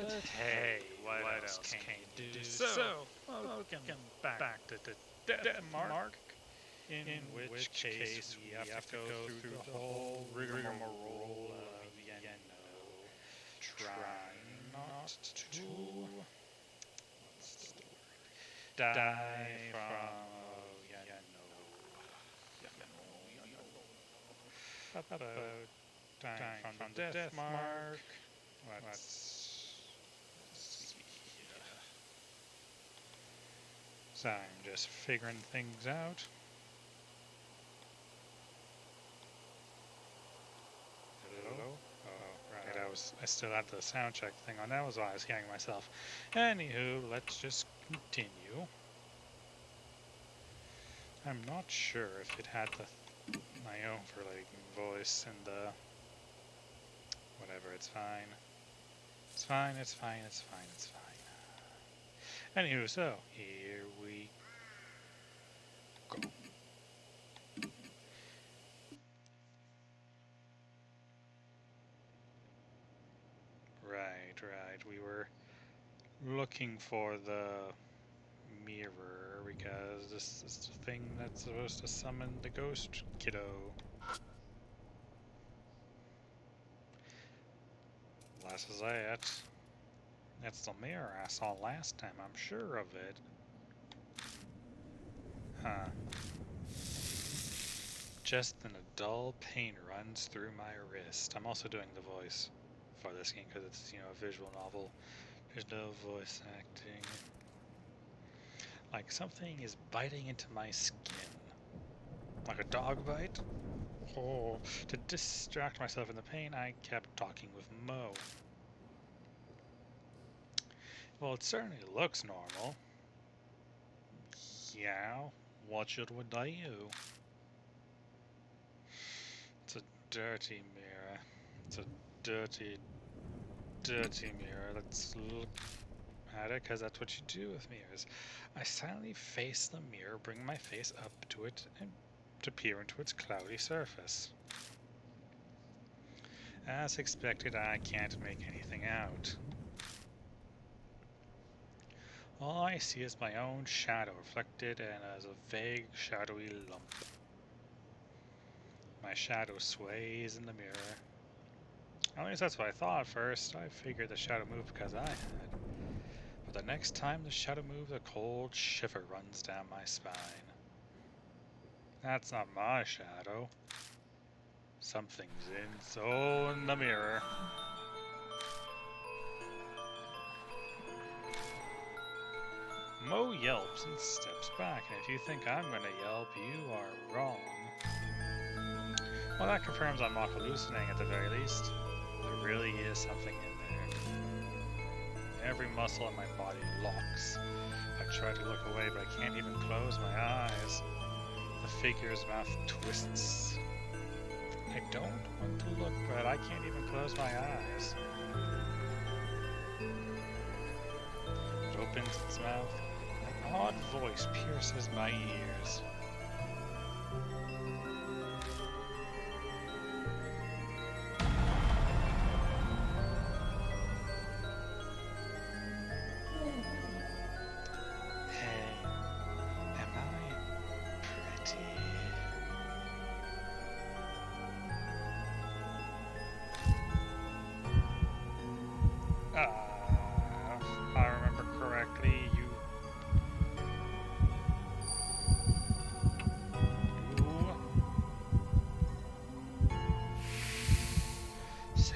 But hey, what else can you do? So, welcome back to the death mark, in which case we have to go through the whole rigmarole of, trying not to, what's the word, die from, about dying from the death mark. Let's see here. So I'm just figuring things out. Hello? Oh, right. I still had the sound check thing on. That was why I was hearing myself. Anywho, let's just continue. I'm not sure if it had my overlay voice and the whatever. It's fine. It's fine. It's fine. It's fine. It's fine. Anywho, so here we go. Right. We were looking for the mirror because this is the thing that's supposed to summon the ghost kiddo. This is it. That's the mirror I saw last time, I'm sure of it. Huh. Just then a dull pain runs through my wrist. I'm also doing the voice for this game because it's, a visual novel. There's no voice acting. Like something is biting into my skin. Like a dog bite? Oh, to distract myself from the pain, I kept talking with Mo. Well, it certainly looks normal. Yeah, what should we do? It's a dirty mirror. It's a dirty, dirty mirror. Let's look at it, because that's what you do with mirrors. I silently face the mirror, bring my face up to it, and to peer into its cloudy surface. As expected, I can't make anything out. All I see is my own shadow reflected and as a vague, shadowy lump. My shadow sways in the mirror. At least that's what I thought at first. I figured the shadow moved because I had. But the next time the shadow moves, a cold shiver runs down my spine. That's not my shadow. Something's in the mirror. Mo yelps and steps back, and if you think I'm gonna yelp, you are wrong. Well, that confirms I'm not hallucinating at the very least. There really is something in there. Every muscle in my body locks. I try to look away, but I can't even close my eyes. The figure's mouth twists. I don't want to look, but I can't even close my eyes. It opens its mouth. An odd voice pierces my ears. If I remember correctly, you save.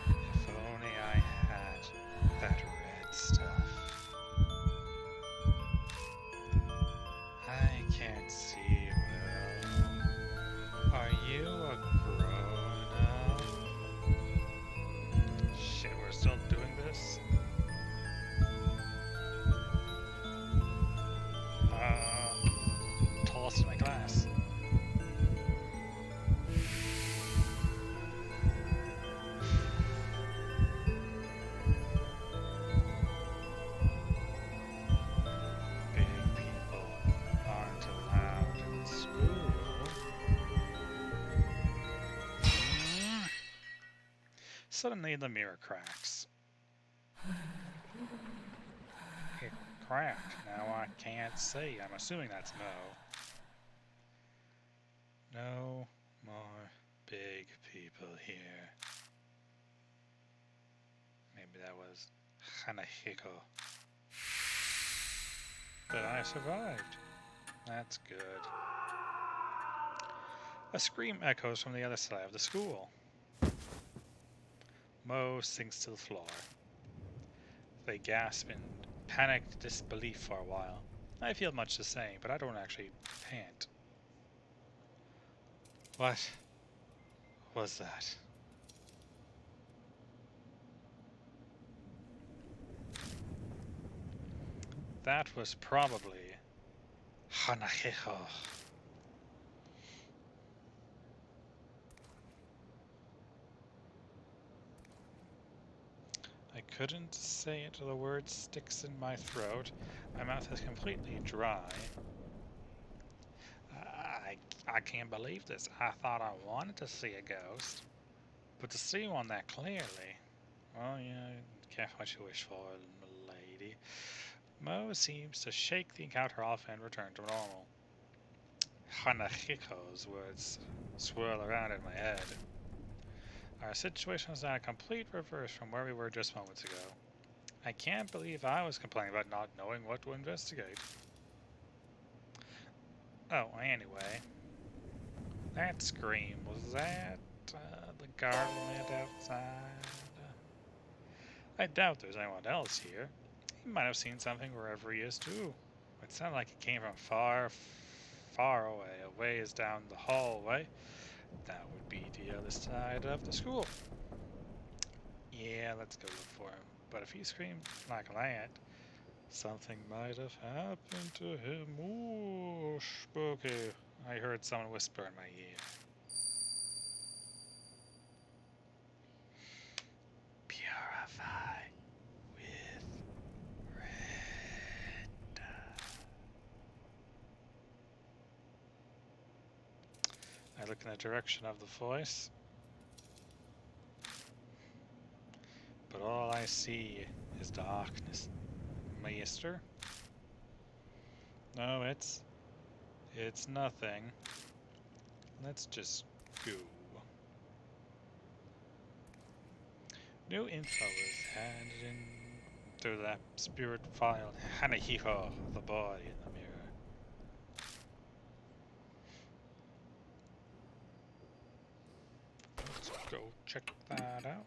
If only I had that red stuff. I can't see well. Are you a grown-up? Shit, we're still doing this? Toss my glass. Big people aren't allowed Suddenly the mirror cracks. It cracked. Now I can't see. I'm assuming that's no. No more big people here. Maybe that was Hanahiko. But I survived. That's good. A scream echoes from the other side of the school. Mo sinks to the floor. They gasp in panicked disbelief for a while. I feel much the same, but I don't actually pant. What was that? That was probably Hanahiko. I couldn't say it, the word sticks in my throat. My mouth is completely dry. I can't believe this. I thought I wanted to see a ghost, but to see one that clearly. Well, yeah, careful what you wish for, milady. Mo seems to shake the encounter off and return to normal. Hanahiko's words swirl around in my head. Our situation is now a complete reverse from where we were just moments ago. I can't believe I was complaining about not knowing what to investigate. Oh, anyway. That scream, was that the garland outside? I doubt there's anyone else here. He might have seen something wherever he is, too. It sounded like it came from far, far away, a ways down the hallway. That would be the other side of the school. Yeah, let's go look for him. But if he screamed like that, something might have happened to him. Ooh, spooky. I heard someone whisper in my ear. Purify with red. I look in the direction of the voice, but all I see is darkness. Maester? No, it's nothing. Let's just go. New info is handed in through that spirit file. Hanahiko, the boy in the mirror. Let's go check that out.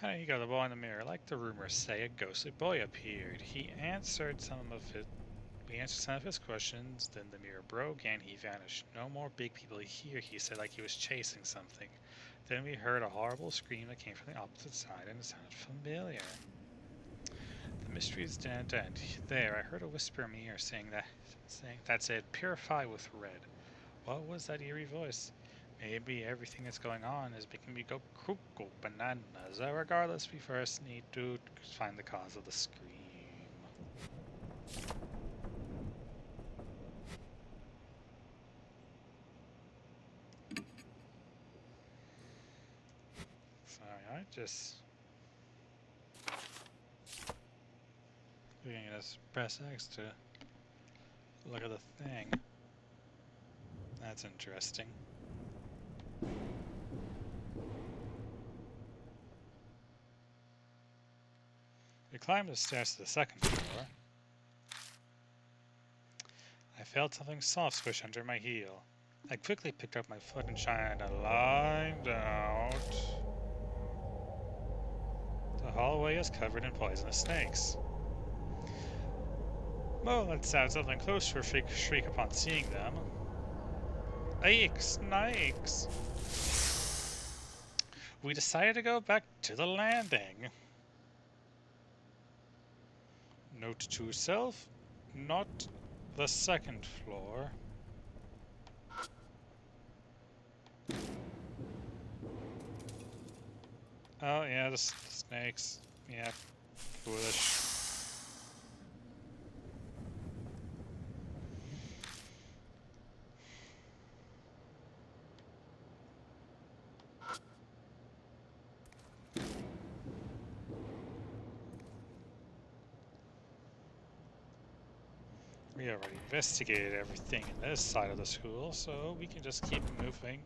Hanahiko, the boy in the mirror. Like the rumors say, a ghostly boy appeared. He answered some of his questions, then the mirror broke and he vanished. No more big people here, he said, like he was chasing something. Then we heard a horrible scream that came from the opposite side and it sounded familiar. The mysteries didn't end there. I heard a whisper in my ear saying that said, purify with red. What was that eerie voice? Maybe everything that's going on is making me go cuckoo bananas. Regardless, we first need to find the cause of the scream. Sorry, I just... You can just press X to look at the thing. That's interesting. We climbed the stairs to the second floor. I felt something soft squish under my heel. I quickly picked up my foot and shined a line out. The hallway is covered in poisonous snakes. Mo lets out something close to a shriek upon seeing them. Eek, snakes! We decided to go back to the landing. Note to self, not the second floor. Oh yeah, the snakes. Yeah, foolish. We already investigated everything in this side of the school, so we can just keep moving.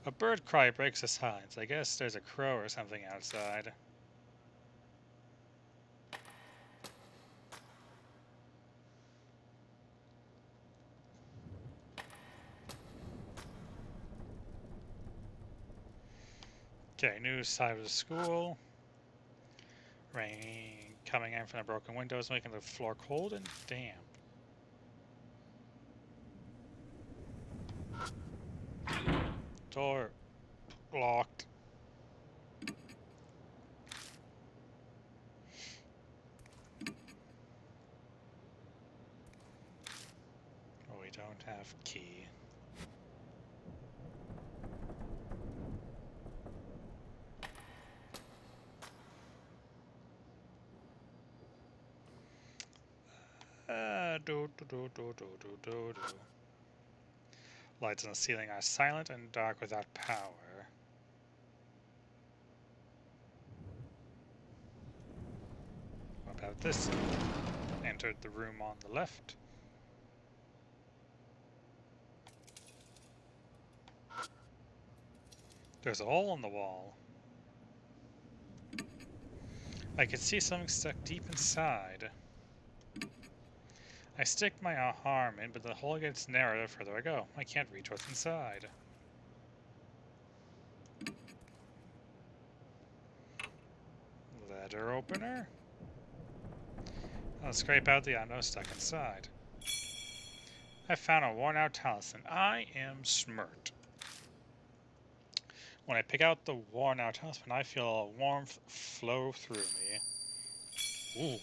A bird cry breaks the silence. I guess there's a crow or something outside. Okay, new side of the school. Rain coming in from the broken windows, making the floor cold and damp. Door locked. Oh, we don't have key. Do. Lights on the ceiling are silent and dark without power. What about this? Entered the room on the left. There's a hole in the wall. I can see something stuck deep inside. I stick my arm in, but the hole gets narrower the further I go. I can't reach what's inside. Letter opener? I'll scrape out the unknown stuck inside. I found a worn-out talisman. I am smart. When I pick out the worn-out talisman, I feel a warmth flow through me. Ooh.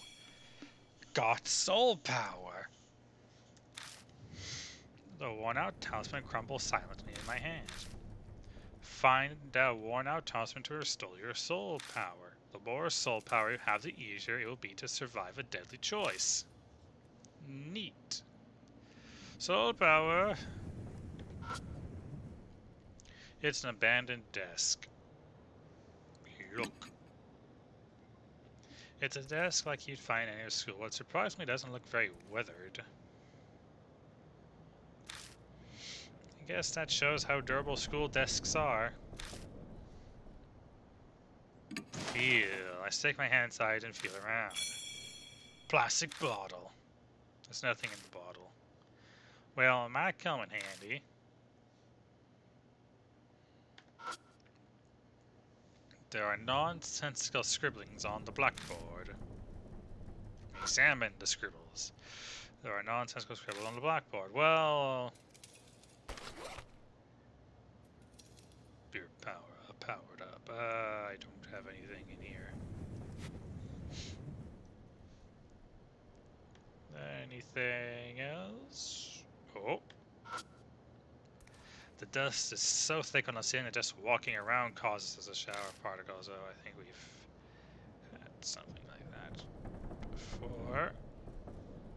Got soul power! The worn-out talisman crumbles silently in my hand. Find the worn-out talisman to restore your soul power. The more soul power you have, the easier it will be to survive a deadly choice. Neat. Soul power. It's an abandoned desk. Look. It's a desk like you'd find in any school, but surprisingly doesn't look very weathered. I guess that shows how durable school desks are. Feel. I stick my hand inside and feel around. Plastic bottle. There's nothing in the bottle. Well, it might come in handy. There are nonsensical scribblings on the blackboard. Examine the scribbles. There are nonsensical scribbles on the blackboard. Well... Beer powered up. I don't have anything in here. Anything else? Oh. The dust is so thick on the ceiling that just walking around causes a shower of particles. Oh, I think we've had something like that before.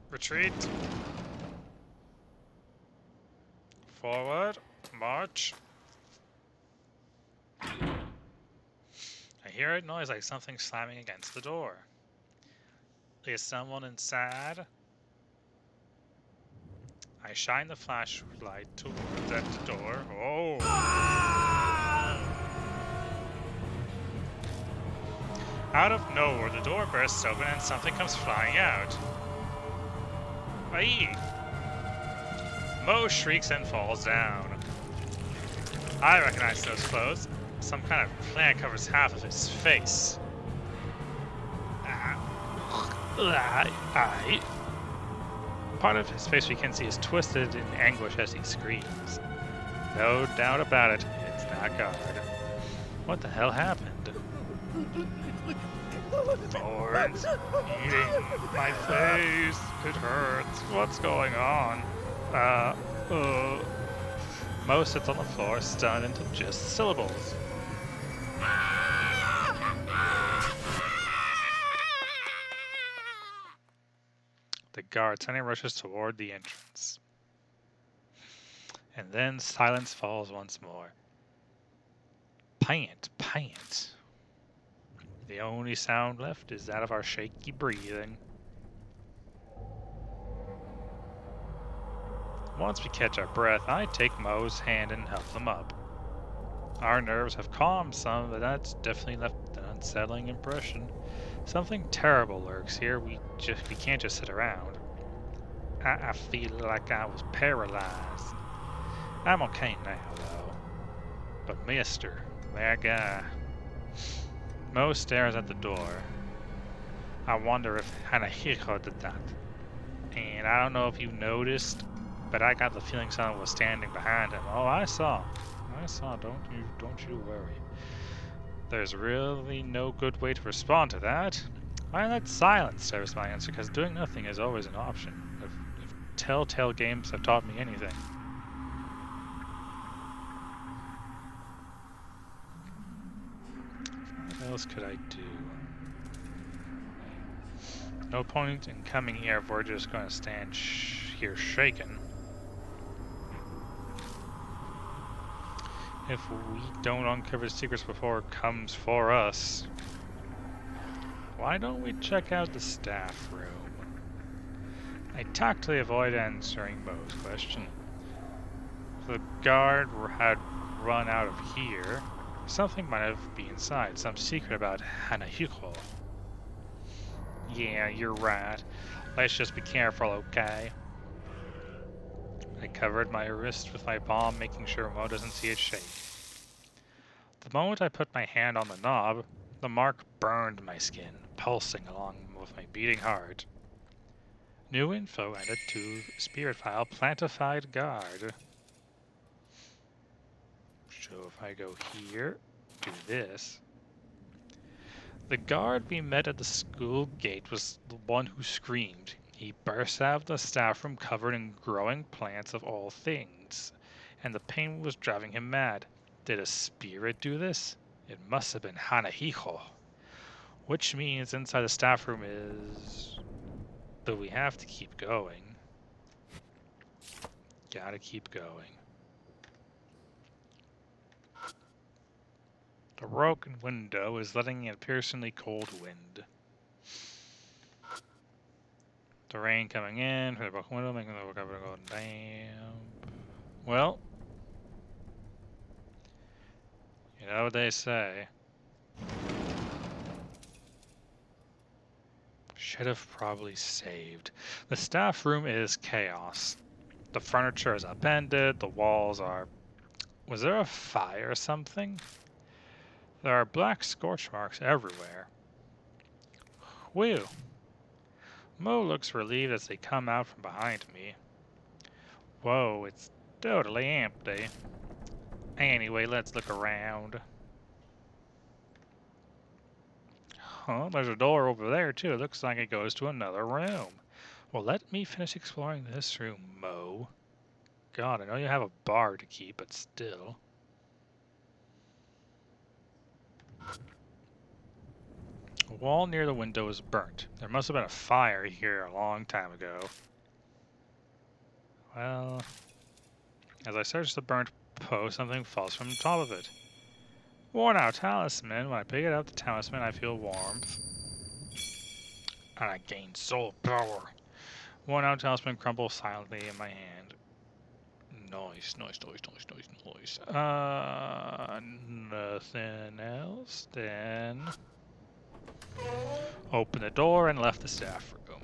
Retreat. Forward. March. I hear a noise like something slamming against the door. Is someone inside? I shine the flashlight towards at the door. Oh! Out of nowhere, the door bursts open and something comes flying out. Aye! Mo shrieks and falls down. I recognize those clothes. Some kind of plant covers half of his face. Part of his face we can see is twisted in anguish as he screams. No doubt about it, it's not God. What the hell happened? Thorns eating my face. It hurts. What's going on? Mo sits on the floor, stunned into just syllables. The guard suddenly rushes toward the entrance. And then silence falls once more. Pant. The only sound left is that of our shaky breathing. Once we catch our breath, I take Mo's hand and help them up. Our nerves have calmed some, but that's definitely left an unsettling impression. Something terrible lurks here. We can't just sit around. I feel like I was paralyzed. I'm okay now, though. But mister, that guy. Mo stares at the door. I wonder if Hanahiko did that. And I don't know if you noticed, but I got the feeling someone was standing behind him. Oh, I saw. Don't you worry. There's really no good way to respond to that. I let silence serve as my answer, because doing nothing is always an option. If Telltale games have taught me anything. What else could I do? No point in coming here if we're just going to stand here shaken. If we don't uncover secrets before it comes for us, why don't we check out the staff room? I tactfully avoid answering Mo's question. If the guard had run out of here, something might have been inside, some secret about Hanahiko. Yeah, you're right. Let's just be careful, okay? I covered my wrist with my palm, making sure Mo doesn't see it shake. The moment I put my hand on the knob, the mark burned my skin, pulsing along with my beating heart. New info added to spirit file plantified guard. So if I go here, do this. The guard we met at the school gate was the one who screamed. He burst out of the staff room covered in growing plants of all things, and the pain was driving him mad. Did a spirit do this? It must have been Hanahiko. Which means inside the staff room is... But we have to keep going. Gotta keep going. The broken window is letting in a piercingly cold wind. The rain coming in from the broken window, making the cover go damp. Well, you know what they say. Should have probably saved. The staff room is chaos. The furniture is upended, the walls are... Was there a fire or something? There are black scorch marks everywhere. Whew. Mo looks relieved as they come out from behind me. Whoa, it's totally empty. Anyway, let's look around. Huh, there's a door over there too. It looks like it goes to another room. Well, let me finish exploring this room, Mo. God, I know you have a bar to keep, but still. A wall near the window is burnt. There must have been a fire here a long time ago. Well, as I search the burnt post, something falls from the top of it. Worn out talisman. When I pick it up, the talisman, I feel warmth. And I gain soul power. Worn out talisman crumbles silently in my hand. Nice. Nothing else. Then open the door and left the staff room.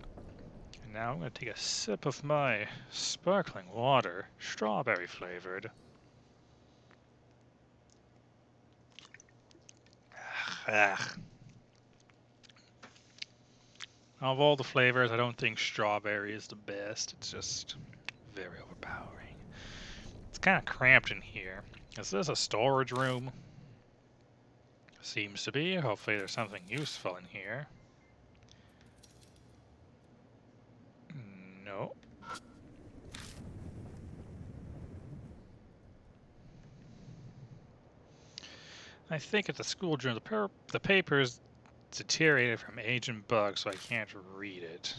And now I'm going to take a sip of my sparkling water, strawberry flavored. Ugh. Of all the flavors, I don't think strawberry is the best. It's just very overpowering. It's kind of cramped in here. Is this a storage room? Seems to be. Hopefully there's something useful in here. No. I think at the school journal, the paper's deteriorated from age and bugs, so I can't read it.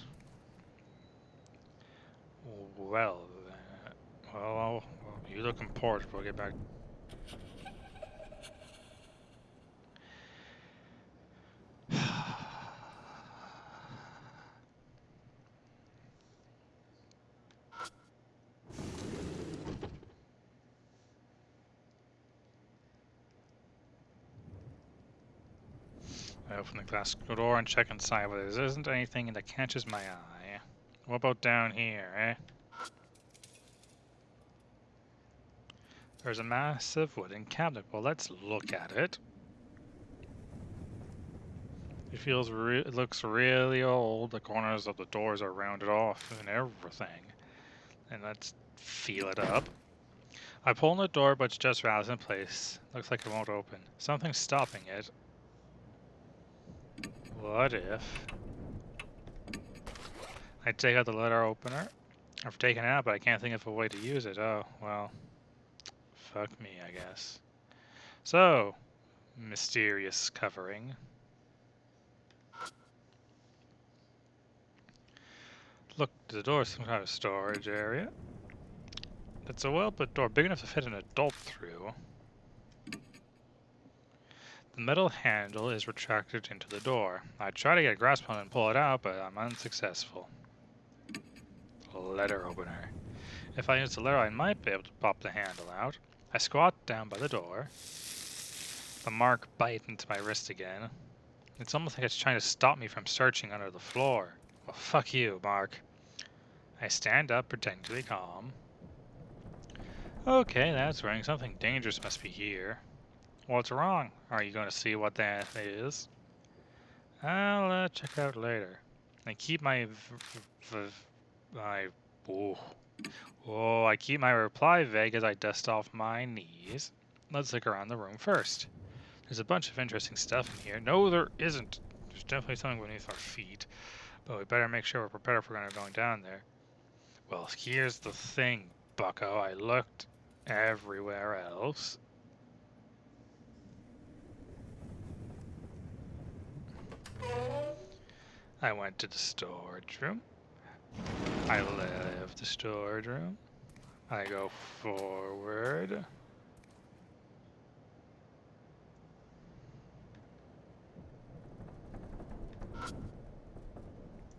Well, you look important. We'll get back. I open the glass door and check inside, but there isn't anything that catches my eye. What about down here, eh? There's a massive wooden cabinet. Well, let's look at it. It looks really old. The corners of the doors are rounded off and everything. And let's feel it up. I pull on the door, but it's just rattles in place. Looks like it won't open. Something's stopping it. What if I take out the letter opener? I've taken it out, but I can't think of a way to use it. Oh, well. Fuck me, I guess. So, mysterious covering. Look, the door is some kind of storage area. It's a well-built door, big enough to fit an adult through. The metal handle is retracted into the door. I try to get a grasp on it and pull it out, but I'm unsuccessful. Letter opener. If I use the letter, I might be able to pop the handle out. I squat down by the door. The mark bites into my wrist again. It's almost like it's trying to stop me from searching under the floor. Well, fuck you, Mark. I stand up, pretending to be calm. Okay, that's right. Something dangerous must be here. What's wrong? Are you going to see what that is? I'll check out later. I keep my I keep my reply vague as I dust off my knees. Let's look around the room first. There's a bunch of interesting stuff in here. No, there isn't. There's definitely something beneath our feet. But we better make sure we're prepared if we're going down there. Well, here's the thing, bucko. I looked everywhere else. I went to the storage room. I left the storage room. I go forward.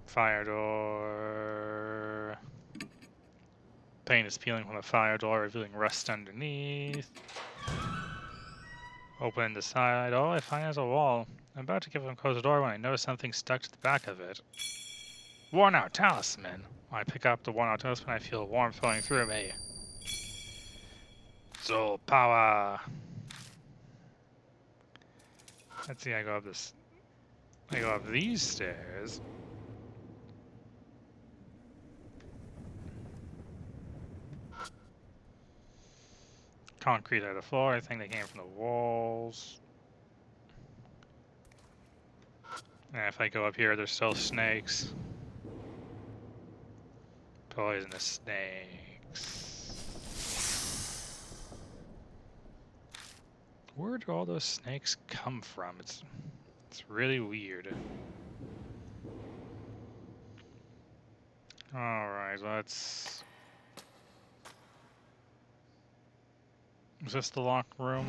Fire door. Paint is peeling from the fire door, revealing rust underneath. Open the side. Oh, I find there's a wall. I'm about to give him close the door when I notice something stuck to the back of it. Worn out talisman. When I pick up the worn out talisman, I feel warmth flowing through me. Soul power. Let's see, I go up these stairs. Concrete out of the floor. I think they came from the walls. And if I go up here, there's still snakes. Poisonous snakes. Where do all those snakes come from? It's really weird. Alright, let's... Is this the locked room?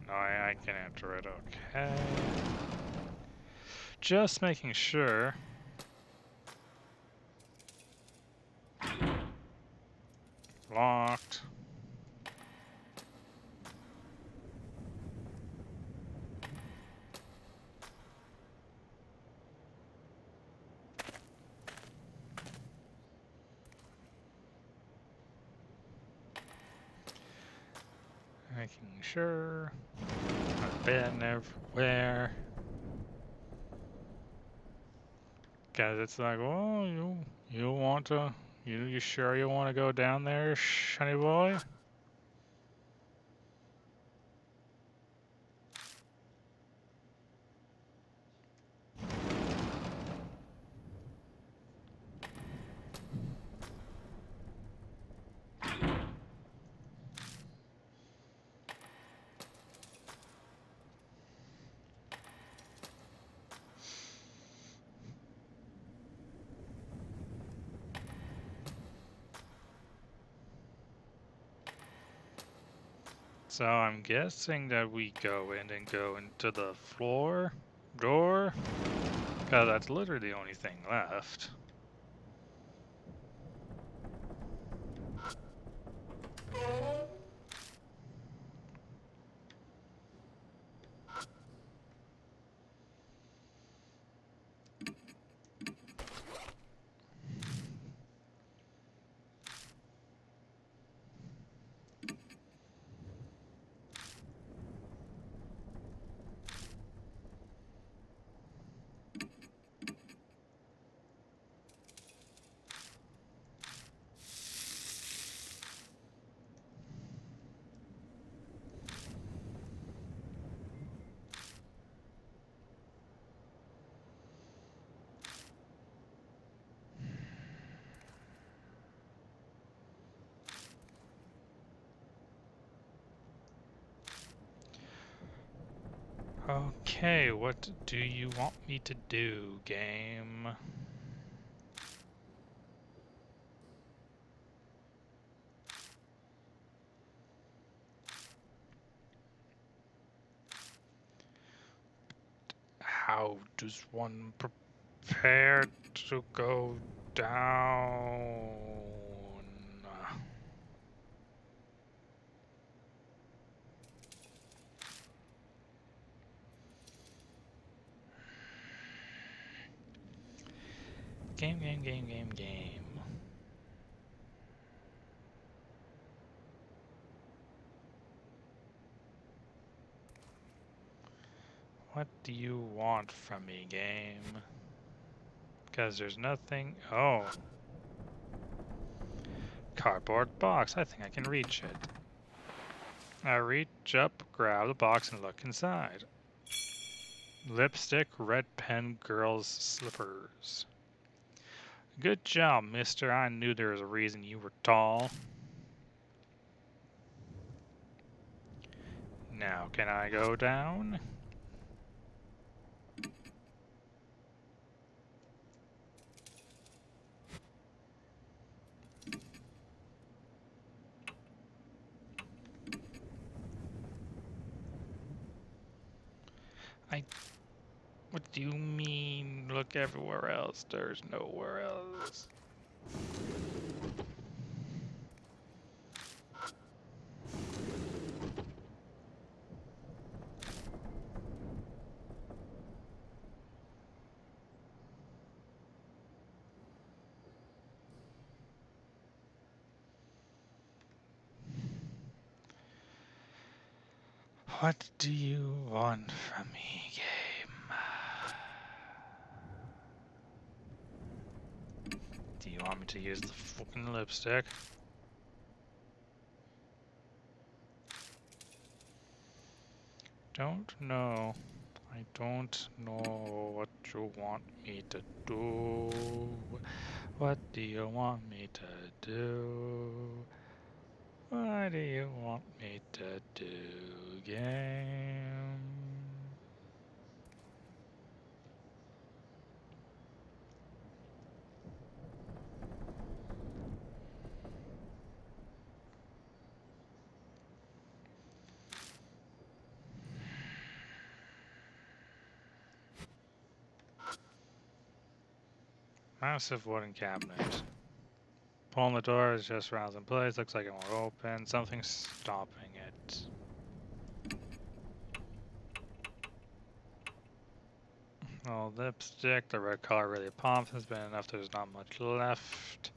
No, I can enter it, okay. Just making sure. Locked. Making sure. I've been everywhere. Cause it's like, oh, you want to, you sure you want to go down there, shiny boy? So I'm guessing that we go in and go into the floor door, because that's literally the only thing left. Okay, what do you want me to do, game? How does one prepare to go down? Game. What do you want from me, game? Because there's nothing... Oh. Cardboard box. I think I can reach it. I reach up, grab the box, and look inside. Lipstick, red pen, girls' slippers. Good job, mister. I knew there was a reason you were tall. Now, can I go down? What do you mean, look everywhere else? There's nowhere else. What do you want from me, game? Do you want me to use the fucking lipstick? Don't know. I don't know what you want me to do. What do you want me to do? What do you want me to do, game? Massive wooden cabinet. Pulling the door is just rounds in place. Looks like it won't open. Something's stopping it. Oh, lipstick. The red color really pops. Has been enough. There's not much left.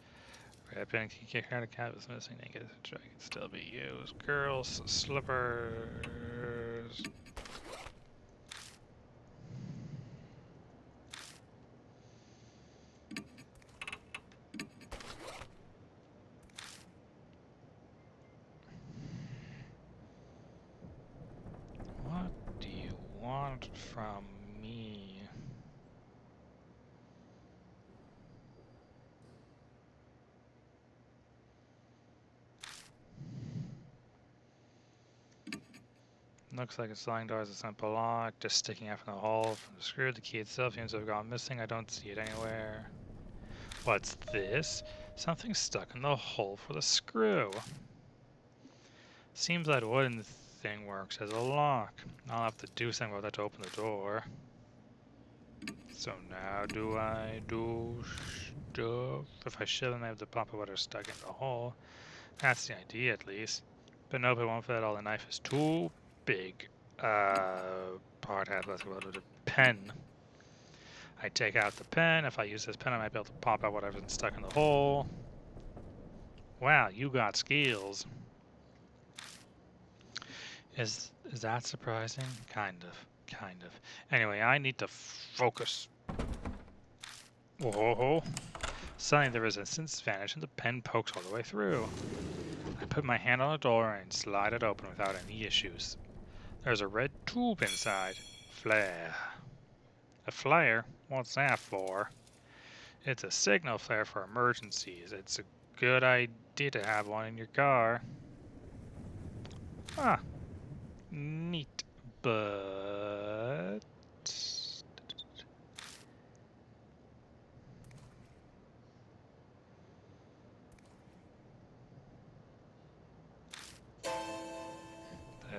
Red pin key card cat was missing. Naked. I can still be used. Girls slippers. What do you want from me? Looks like a sliding door is a simple lock, just sticking out from the hole from the screw. The key itself seems to have gone missing. I don't see it anywhere. What's this? Something stuck in the hole for the screw. Seems that wooden thing works as a lock. I'll have to do something about that to open the door. So now do I do stuff? If I shove them, I have to pop what are stuck in the hole. That's the idea, at least. But nope, it won't fit all. The knife is too big. Part has less about a pen. I take out the pen. If I use this pen, I might be able to pop out whatever's stuck in the hole. Wow, you got skills. Is that surprising? Kind of. Anyway, I need to focus. Whoa. Suddenly the resistance vanished and the pen pokes all the way through. I put my hand on the door and slide it open without any issues. There's a red tube inside. Flare. A flare? What's that for? It's a signal flare for emergencies. It's a good idea to have one in your car. Ah, neat. But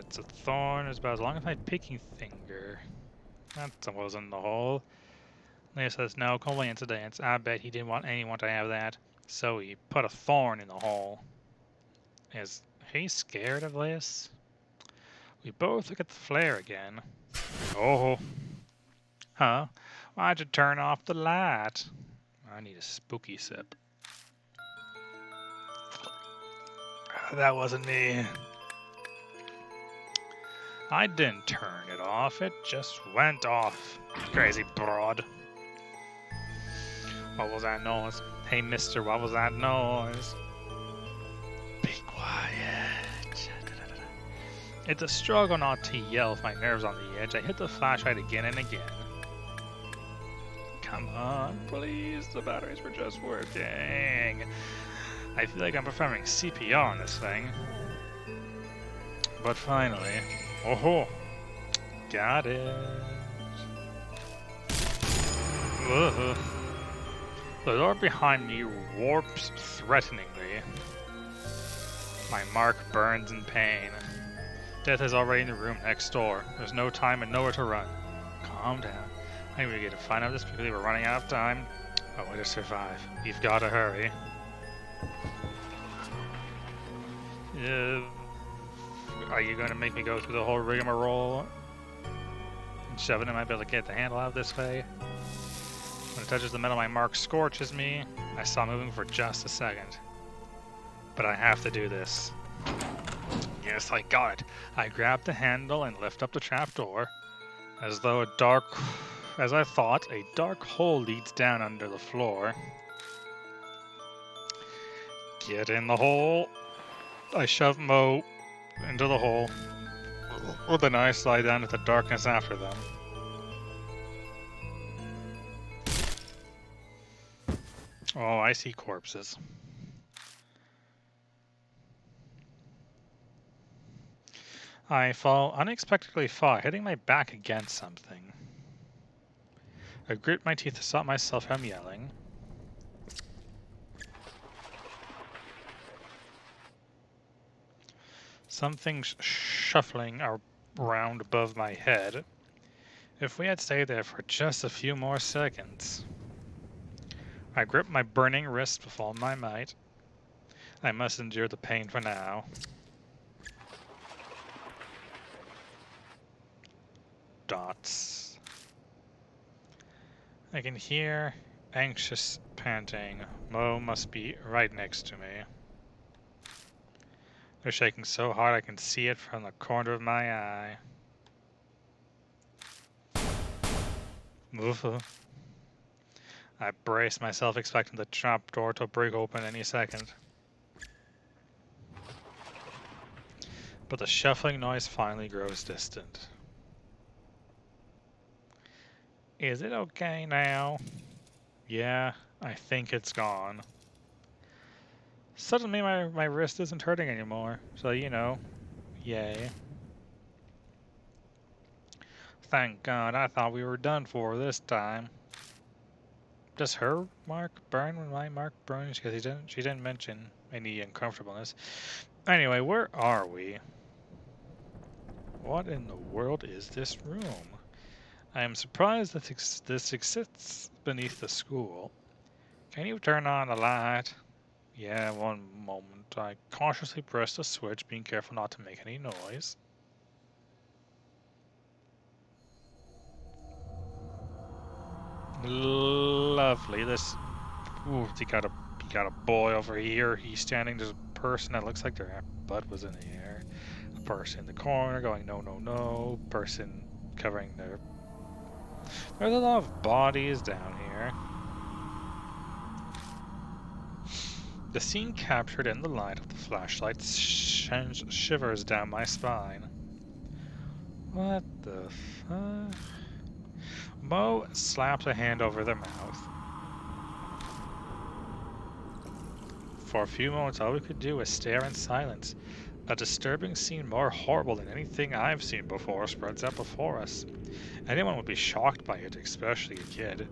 That's a thorn. It's about as long as my picking finger. That wasn't the hole. Leah says no coincidence. I bet he didn't want anyone to have that. So he put a thorn in the hole. Is he scared of this? We both look at the flare again. Oh. Huh? Why'd you turn off the light? I need a spooky sip. That wasn't me. I didn't turn it off. It just went off. Crazy broad. What was that noise? Hey, mister, what was that noise? Be quiet. It's a struggle not to yell with my nerves on the edge. I hit the flashlight again and again. Come on, please. The batteries were just working. I feel like I'm performing CPR on this thing. But finally... Oh, got it. Ugh. The door behind me warps threateningly. My mark burns in pain. Death is already in the room next door. There's no time and nowhere to run. Calm down. I think we get to find out this quickly. We're running out of time. A way to survive. You've got to hurry. Are you going to make me go through the whole rigmarole and shove it in my ability to get the handle out this way? When it touches the metal, my mark scorches me. I saw moving for just a second. But I have to do this. Yes, I got it. I grab the handle and lift up the trapdoor. As I thought, a dark hole leads down under the floor. Get in the hole. I shove Mo into the hole. Well, then I slide down into the darkness after them. Oh, I see corpses. I fall unexpectedly far, hitting my back against something. I grit my teeth to stop myself from yelling. Something's shuffling around above my head. If we had stayed there for just a few more seconds. I grip my burning wrist with all my might. I must endure the pain for now. Dots. I can hear anxious panting. Mo must be right next to me. They're shaking so hard I can see it from the corner of my eye. Oof. I brace myself, expecting the trapdoor to break open any second. But the shuffling noise finally grows distant. Is it okay now? Yeah, I think it's gone. Suddenly my wrist isn't hurting anymore, so you know, yay. Thank God, I thought we were done for this time. Does her mark burn when my mark burns? Because she didn't mention any uncomfortableness. Anyway, where are we? What in the world is this room? I am surprised that this exists beneath the school. Can you turn on the light? Yeah, one moment. I cautiously press the switch, being careful not to make any noise. Lovely. Ooh, you got a boy over here. He's standing. There's a person that looks like their butt was in the air. A person in the corner going no, no, no. Person covering their... There's a lot of bodies down here. The scene captured in the light of the flashlight sends shivers down my spine. What the fuck? Mo slaps a hand over their mouth. For a few moments, all we could do was stare in silence. A disturbing scene more horrible than anything I've seen before spreads out before us. Anyone would be shocked by it, especially a kid.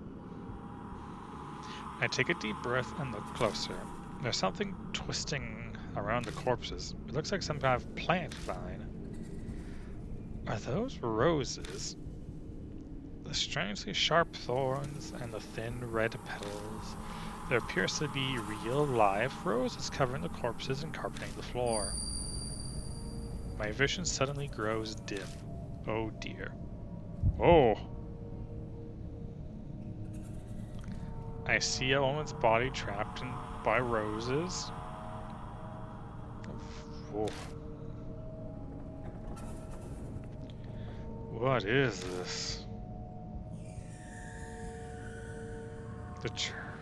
I take a deep breath and look closer. There's something twisting around the corpses. It looks like some kind of plant vine. Are those roses? The strangely sharp thorns and the thin red petals. There appears to be real live roses covering the corpses and carpeting the floor. My vision suddenly grows dim. Oh dear. Oh! I see a woman's body trapped by roses. Oh. What is this?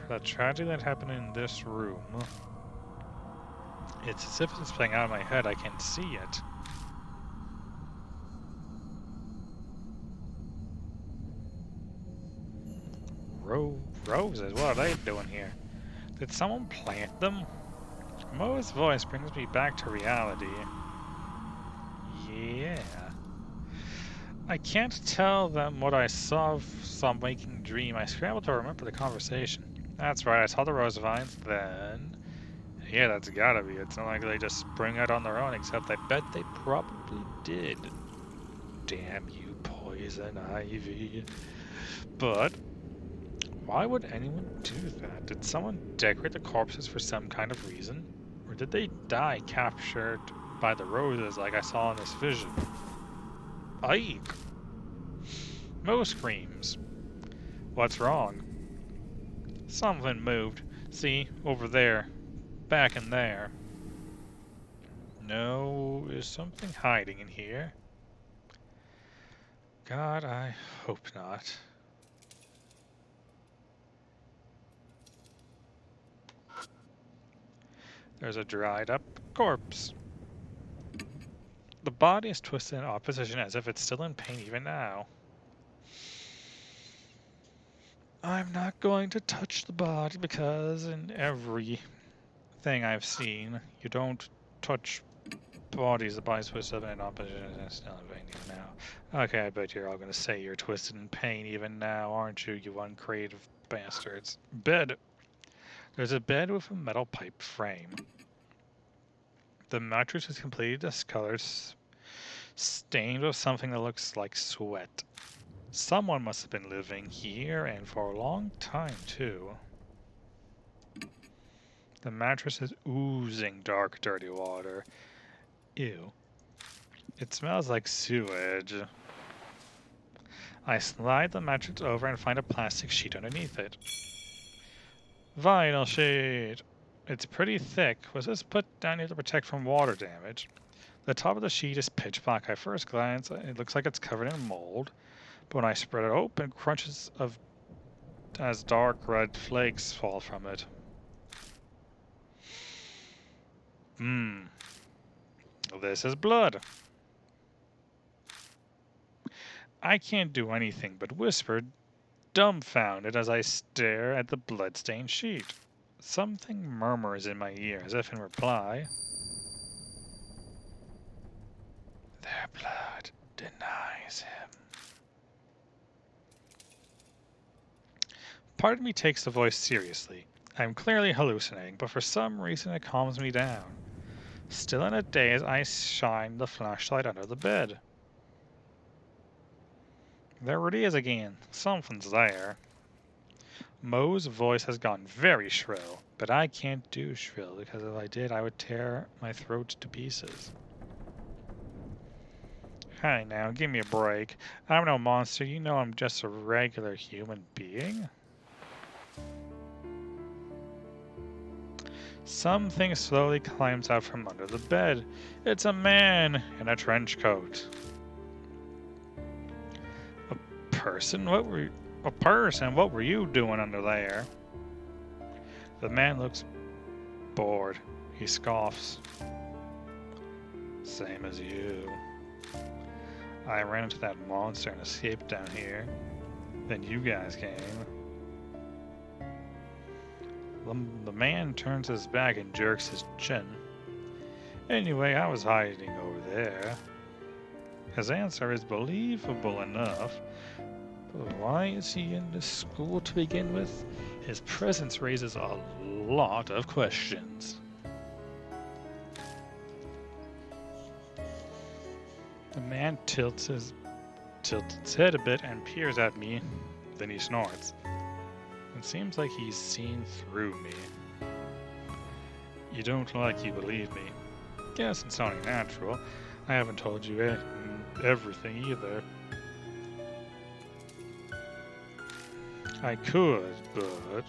The tragedy that happened in this room. It's as if it's playing out in my head. I can see it. Roses? What are they doing here? Did someone plant them? Mo's voice brings me back to reality. Yeah. I can't tell them what I saw some waking dream. I scrambled to remember the conversation. That's right, I saw the rose vines, then... Yeah, that's gotta be it. It's not like they just spring out on their own, except I bet they probably did. Damn you, poison ivy. But... why would anyone do that? Did someone decorate the corpses for some kind of reason? Or did they die captured by the roses like I saw in this vision? Ike! Mo screams. What's wrong? Something moved. See, over there. Back in there. No, is something hiding in here? God, I hope not. There's a dried up corpse. The body is twisted in opposition as if it's still in pain even now. I'm not going to touch the body because in everything I've seen, you don't touch bodies. The body's twisted in opposition and still in pain even now. Okay, I bet you're all going to say you're twisted in pain even now, aren't you, you uncreative bastards? Bed. There's a bed with a metal pipe frame. The mattress is completely discolored, stained with something that looks like sweat. Someone must have been living here, and for a long time, too. The mattress is oozing dark, dirty water. Ew. It smells like sewage. I slide the mattress over and find a plastic sheet underneath it. Vinyl sheet. It's pretty thick. Was this put down here to protect from water damage? The top of the sheet is pitch black. At first glance, it looks like it's covered in mold. But when I spread it open, crunches of as dark red flakes fall from it. This is blood. I can't do anything but whisper, dumbfounded, as I stare at the blood-stained sheet. Something murmurs in my ear, as if in reply. Their blood denies him. Part of me takes the voice seriously. I'm clearly hallucinating, but for some reason it calms me down. Still in a daze, I shine the flashlight under the bed. There it is again. Something's there. Mo's voice has gone very shrill, but I can't do shrill because if I did, I would tear my throat to pieces. Hey now, give me a break. I'm no monster, you know I'm just a regular human being. Something slowly climbs out from under the bed. It's a man in a trench coat. A person? What were you doing under there? The man looks bored. He scoffs. Same as you. I ran into that monster and escaped down here. Then you guys came. The man turns his back and jerks his chin. Anyway, I was hiding over there. His answer is believable enough. But why is he in this school to begin with? His presence raises a lot of questions. The man tilts his head a bit and peers at me, then he snorts. It seems like he's seen through me. You don't like you believe me. Guess it's only natural. I haven't told you everything either. I could, but...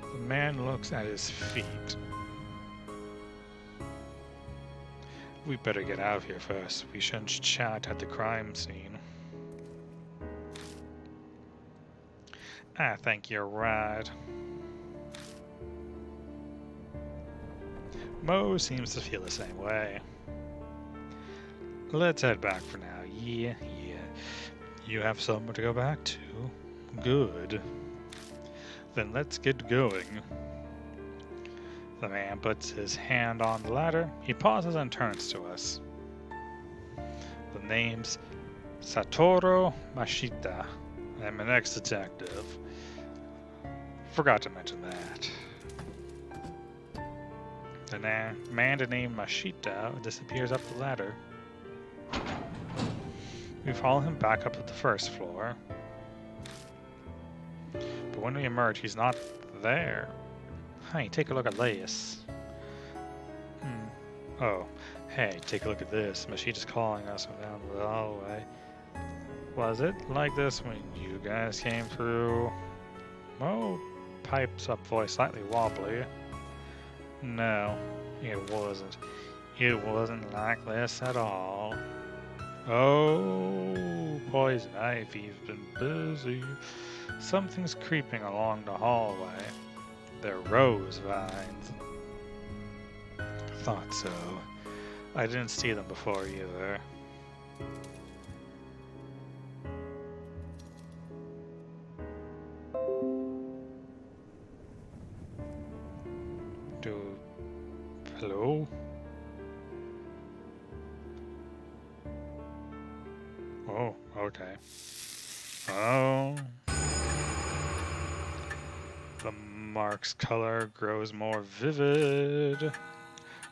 The man looks at his feet. We better get out of here first. We shouldn't chat at the crime scene. I think you're right. Mo seems to feel the same way. Let's head back for now. Yeah. You have somewhere to go back to? Good. Then let's get going. The man puts his hand on the ladder. He pauses and turns to us. The name's Satoru Mashita. I'm an ex-detective. Forgot to mention that. The man named Mashita disappears up the ladder. We follow him back up to the first floor. But when we emerge, he's not there. Hey, take a look at this. Oh, hey, take a look at this. Mashita's calling us from down the hallway. Was it like this when you guys came through? Mo pipes up, voice slightly wobbly. No, it wasn't. It wasn't like this at all. Oh, Poison Ivy's been busy. Something's creeping along the hallway. They're rose vines. Thought so. I didn't see them before either. Hello? Oh, okay. Oh. The mark's color grows more vivid.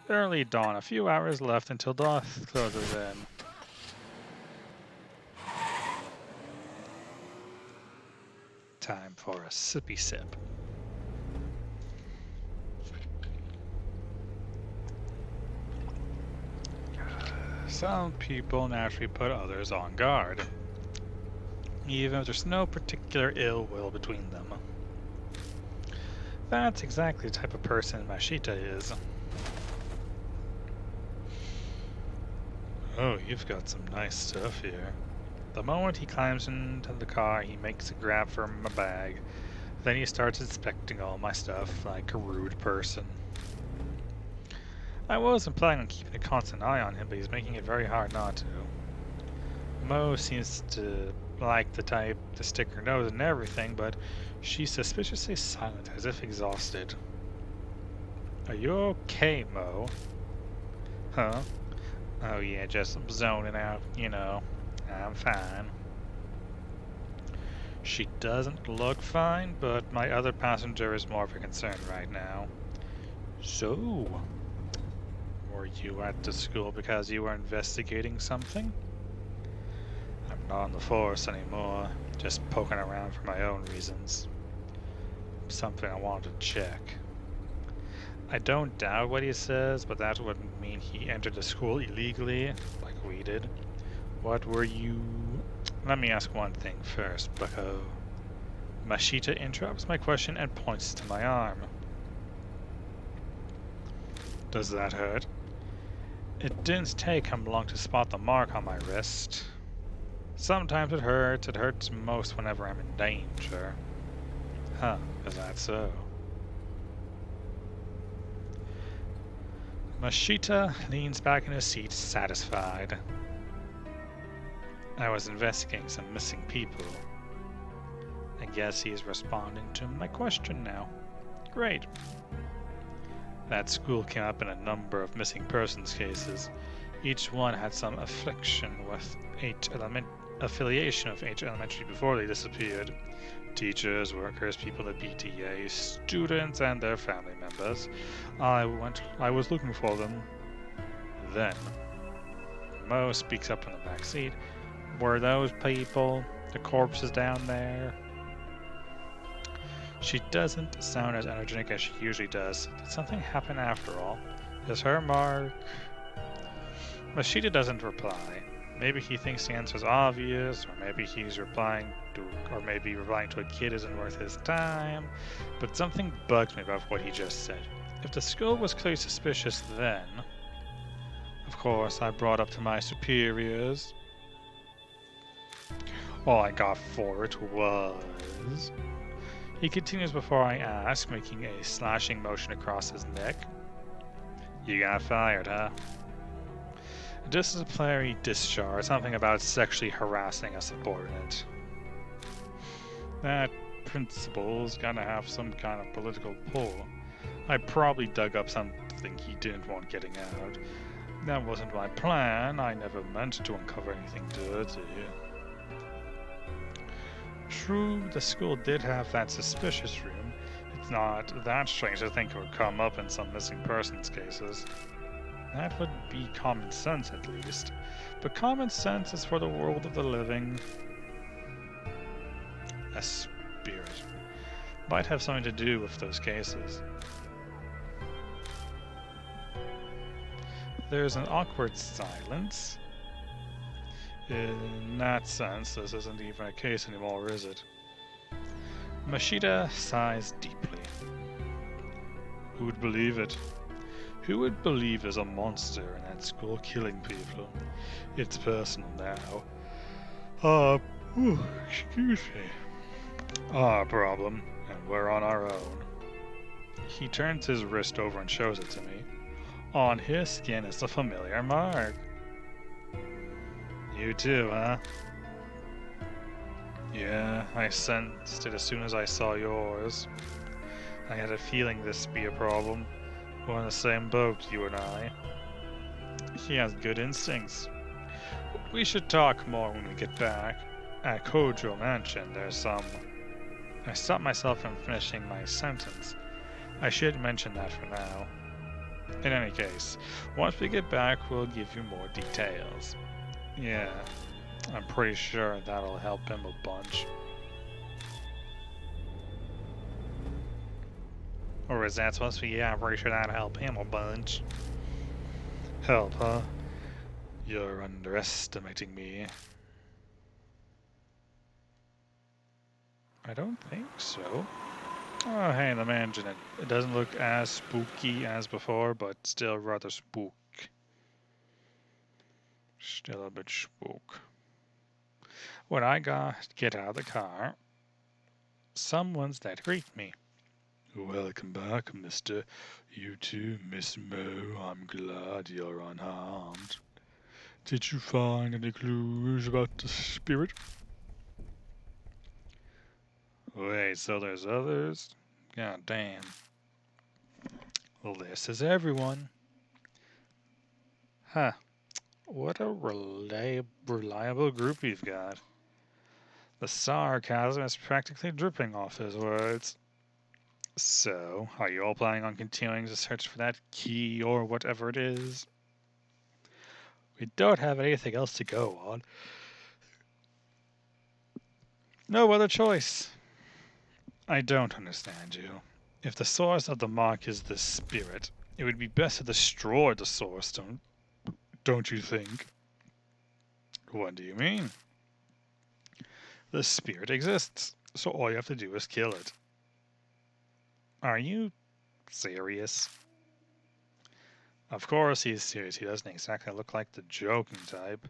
Early dawn, a few hours left until dusk closes in. Time for a sippy sip. Some people naturally put others on guard, even if there's no particular ill will between them. That's exactly the type of person Mashita is. Oh, you've got some nice stuff here. The moment he climbs into the car, he makes a grab for my bag. Then he starts inspecting all my stuff like a rude person. I wasn't planning on keeping a constant eye on him, but he's making it very hard not to. Mo seems to like the type to stick her nose in everything, but she's suspiciously silent, as if exhausted. Are you okay, Mo? Huh? Oh yeah, just zoning out, you know. I'm fine. She doesn't look fine, but my other passenger is more of a concern right now. So, were you at the school because you were investigating something? I'm not on the force anymore, just poking around for my own reasons. Something I wanted to check. I don't doubt what he says, but that wouldn't mean he entered the school illegally, like we did. What were you... Let me ask one thing first, bucko. Mashita interrupts my question and points to my arm. Does that hurt? It didn't take him long to spot the mark on my wrist. Sometimes it hurts. It hurts most whenever I'm in danger. Huh, is that so? Mashita leans back in his seat, satisfied. I was investigating some missing people. I guess he is responding to my question now. Great. That school came up in a number of missing persons cases. Each one had some affiliation with H Elementary before they disappeared. Teachers, workers, people at PTA, students, and their family members. I was looking for them. then Mo speaks up from the back seat. Were those people? The corpses down there? She doesn't sound as energetic as she usually does. Did something happen after all? Is her mark? Mashita doesn't reply. Maybe he thinks the answer's obvious, or maybe he's replying to, or maybe replying to a kid isn't worth his time. But something bugs me about what he just said. If the school was clearly suspicious then, of course, I brought up to my superiors. All I got for it was... He continues before I ask, making a slashing motion across his neck. You got fired, huh? Disciplinary discharge, something about sexually harassing a subordinate. That principal's gonna have some kind of political pull. I probably dug up something he didn't want getting out. That wasn't my plan. I never meant to uncover anything dirty. True, the school did have that suspicious room. It's not that strange to think it would come up in some missing persons cases. That would be common sense, at least. But common sense is for the world of the living. A spirit. Might have something to do with those cases. There's an awkward silence. In that sense, this isn't even a case anymore, is it? Mashita sighs deeply. Who would believe it? Who would believe there's a monster in that school killing people? It's personal now. Excuse me. Our problem, and we're on our own. He turns his wrist over and shows it to me. On his skin is a familiar mark. You too, huh? Yeah, I sensed it as soon as I saw yours. I had a feeling this would be a problem. We're in the same boat, you and I. He has good instincts. We should talk more when we get back. At Kojo Mansion, there's some... I stopped myself from finishing my sentence. I should mention that for now. In any case, once we get back, we'll give you more details. Yeah, I'm pretty sure that'll help him a bunch. Or is that supposed to be, yeah, I'm pretty sure that'll help him a bunch. Help, huh? You're underestimating me. I don't think so. Oh, hey, the mansion. It doesn't look as spooky as before, but still rather spook. Still a bit spook. When I get out of the car, someone's there to greet me. Welcome back, mister. You too, Miss Mo. I'm glad you're unharmed. Did you find any clues about the spirit? Wait, so there's others? God damn. Well, this is everyone. Huh. What a reliable group we've got. The sarcasm is practically dripping off his words. So, are you all planning on continuing to search for that key or whatever it is? We don't have anything else to go on. No other choice. I don't understand you. If the source of the mark is the spirit, it would be best to destroy the source, don't you think? What do you mean? The spirit exists, so all you have to do is kill it. Are you serious? Of course he's serious. He doesn't exactly look like the joking type.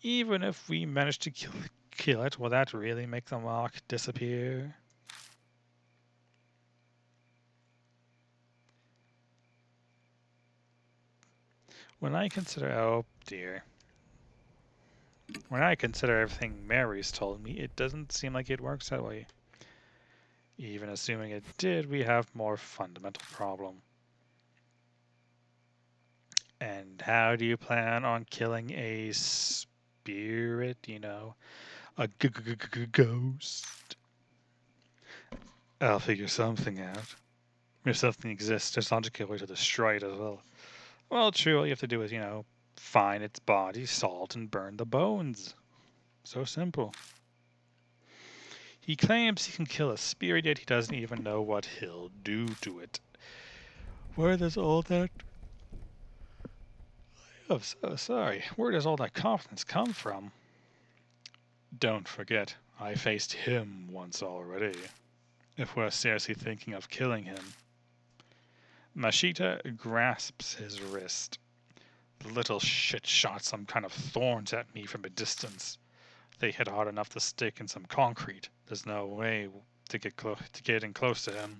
Even if we manage to kill it, will that really make the mark disappear? When I consider... Oh, dear. When I consider everything Mary's told me, it doesn't seem like it works that way. Even assuming it did, we have more fundamental problem. And how do you plan on killing a spirit, you know? A ghost? I'll figure something out. If something exists, there's logical way to destroy it as well. Well, true, all you have to do is, find its body, salt, and burn the bones. So simple. He claims he can kill a spirit, yet he doesn't even know what he'll do to it. Where does all that... Oh, so sorry. Where does all that confidence come from? Don't forget, I faced him once already. If we're seriously thinking of killing him. Mashita grasps his wrist. The little shit shot some kind of thorns at me from a distance. They hit hard enough to stick in some concrete. There's no way to get in close to him.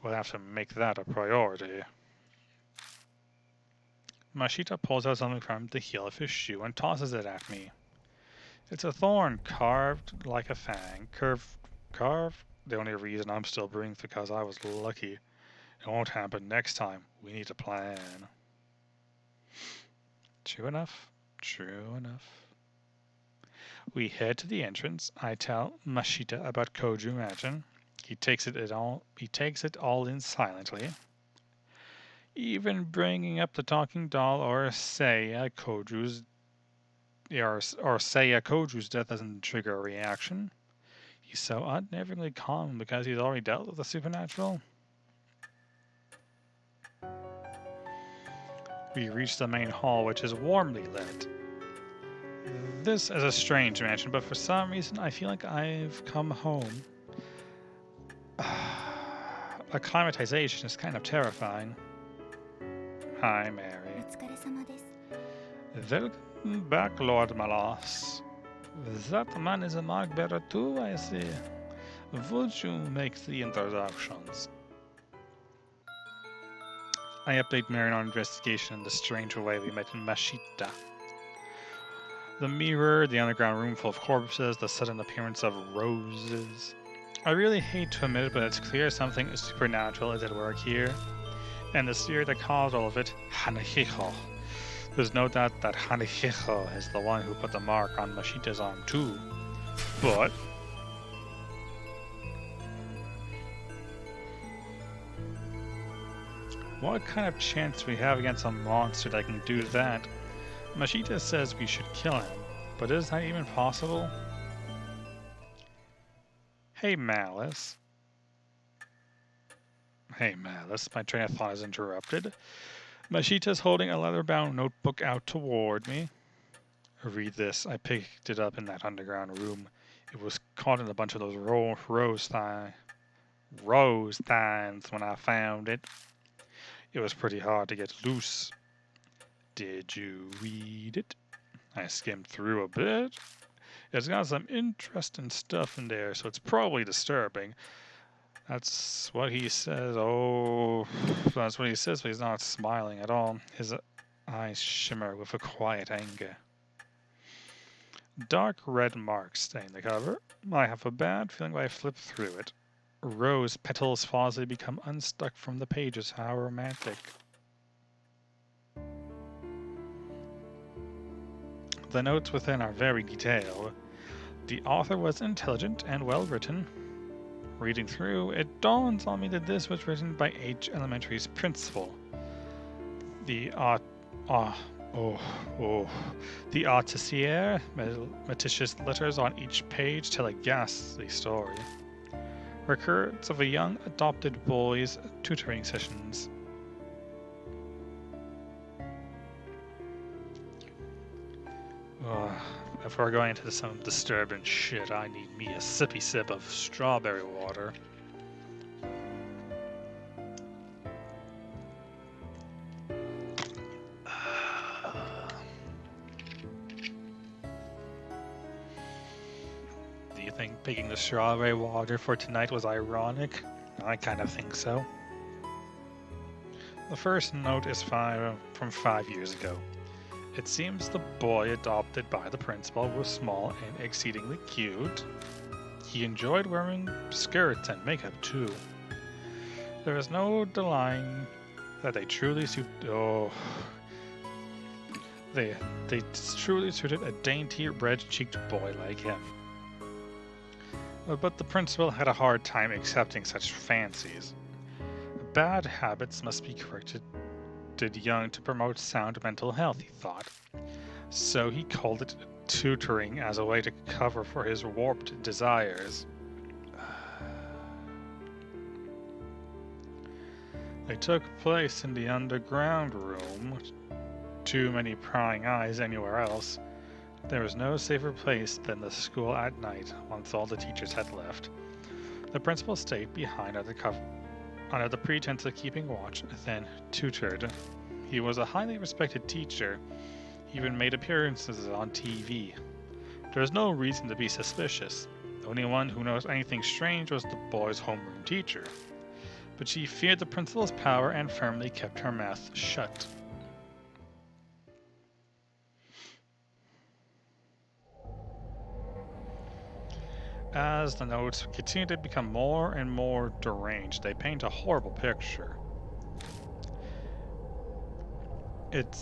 We'll have to make that a priority. Mashita pulls out something from the heel of his shoe and tosses it at me. It's a thorn carved like a fang. Carved? The only reason I'm still breathing is because I was lucky. It won't happen next time. We need a plan. True enough. True enough. We head to the entrance. I tell Mashita about Koju Majin. He takes it all in silently. Even bringing up the talking doll or Seiya Koju's death doesn't trigger a reaction. He's so unnervingly calm because he's already dealt with the supernatural. We reach the main hall, which is warmly lit. This is a strange mansion, but for some reason I feel like I've come home. Acclimatization is kind of terrifying. Hi, Mary. Welcome back, Lord Malas. That man is a mark bearer too, I see. Would you make the introductions? I update Mary on investigation in the strange way we met in Mashita. The mirror, the underground room full of corpses, the sudden appearance of roses. I really hate to admit it, but it's clear something supernatural is at work here. And the spirit that caused all of it, Hanahiho. There's no doubt that Hanahiho is the one who put the mark on Mashita's arm too. But... what kind of chance do we have against a monster that can do that? Mashita says we should kill him, but is that even possible? Hey, Malice. Hey, Malice, my train of thought is interrupted. Mashita's holding a leather-bound notebook out toward me. Read this. I picked it up in that underground room. It was caught in a bunch of those rose thorns when I found it. It was pretty hard to get loose. Did you read it? I skimmed through a bit. It's got some interesting stuff in there, so it's probably disturbing. That's what he says. Oh, that's what he says, but he's not smiling at all. His eyes shimmer with a quiet anger. Dark red marks stain the cover. I have a bad feeling when I flip through it. Rose petals falsely become unstuck from the pages. How romantic. The notes within are very detailed. The author was intelligent and well written. Reading through, it dawns on me that this was written by H Elementary's principal. The artisier, meticulous letters on each page tell a ghastly story. Records of a young adopted boy's tutoring sessions. If we're going into some disturbing shit, I need me a sippy sip of strawberry water. Do you think picking the strawberry water for tonight was ironic? I kind of think so. The first note is from 5 years ago. It seems the boy adopted by the principal was small and exceedingly cute. He enjoyed wearing skirts and makeup too. There is no denying that they truly truly suited a dainty red-cheeked boy like him. But the principal had a hard time accepting such fancies. Bad habits must be corrected wanted Young to promote sound mental health, he thought. So he called it tutoring as a way to cover for his warped desires. They took place in the underground room. Too many prying eyes anywhere else. There was no safer place than the school at night once all the teachers had left. The principal stayed behind under the pretense of keeping watch, then tutored. He was a highly respected teacher. He even made appearances on TV. There was no reason to be suspicious. The only one who noticed anything strange was the boy's homeroom teacher. But she feared the principal's power and firmly kept her mouth shut. As the notes continue to become more and more deranged, they paint a horrible picture. It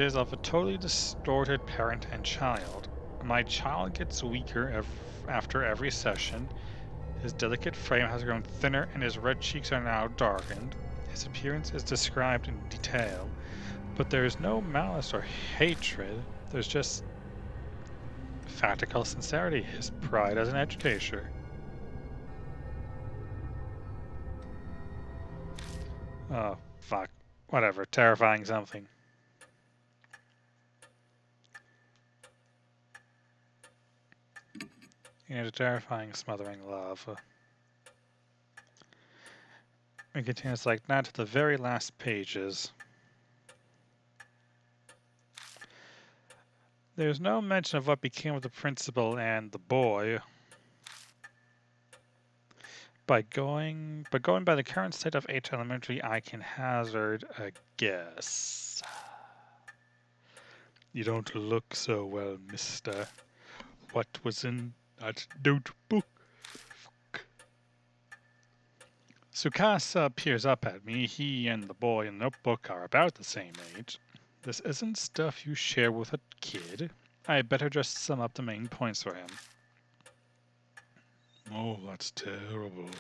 is of a totally distorted parent and child. My child gets weaker after every session. His delicate frame has grown thinner and his red cheeks are now darkened. His appearance is described in detail, but there is no malice or hatred. There's just practical sincerity, his pride as an educator. Oh, fuck. Whatever, terrifying something. A terrifying, smothering love. It continues like that to the very last pages. There's no mention of what became of the principal and the boy. But going by the current state of H Elementary, I can hazard a guess. You don't look so well, mister. What was in that notebook? Tsukasa peers up at me. He and the boy in the notebook are about the same age. This isn't stuff you share with a kid. I better just sum up the main points for him. Oh, that's terrible.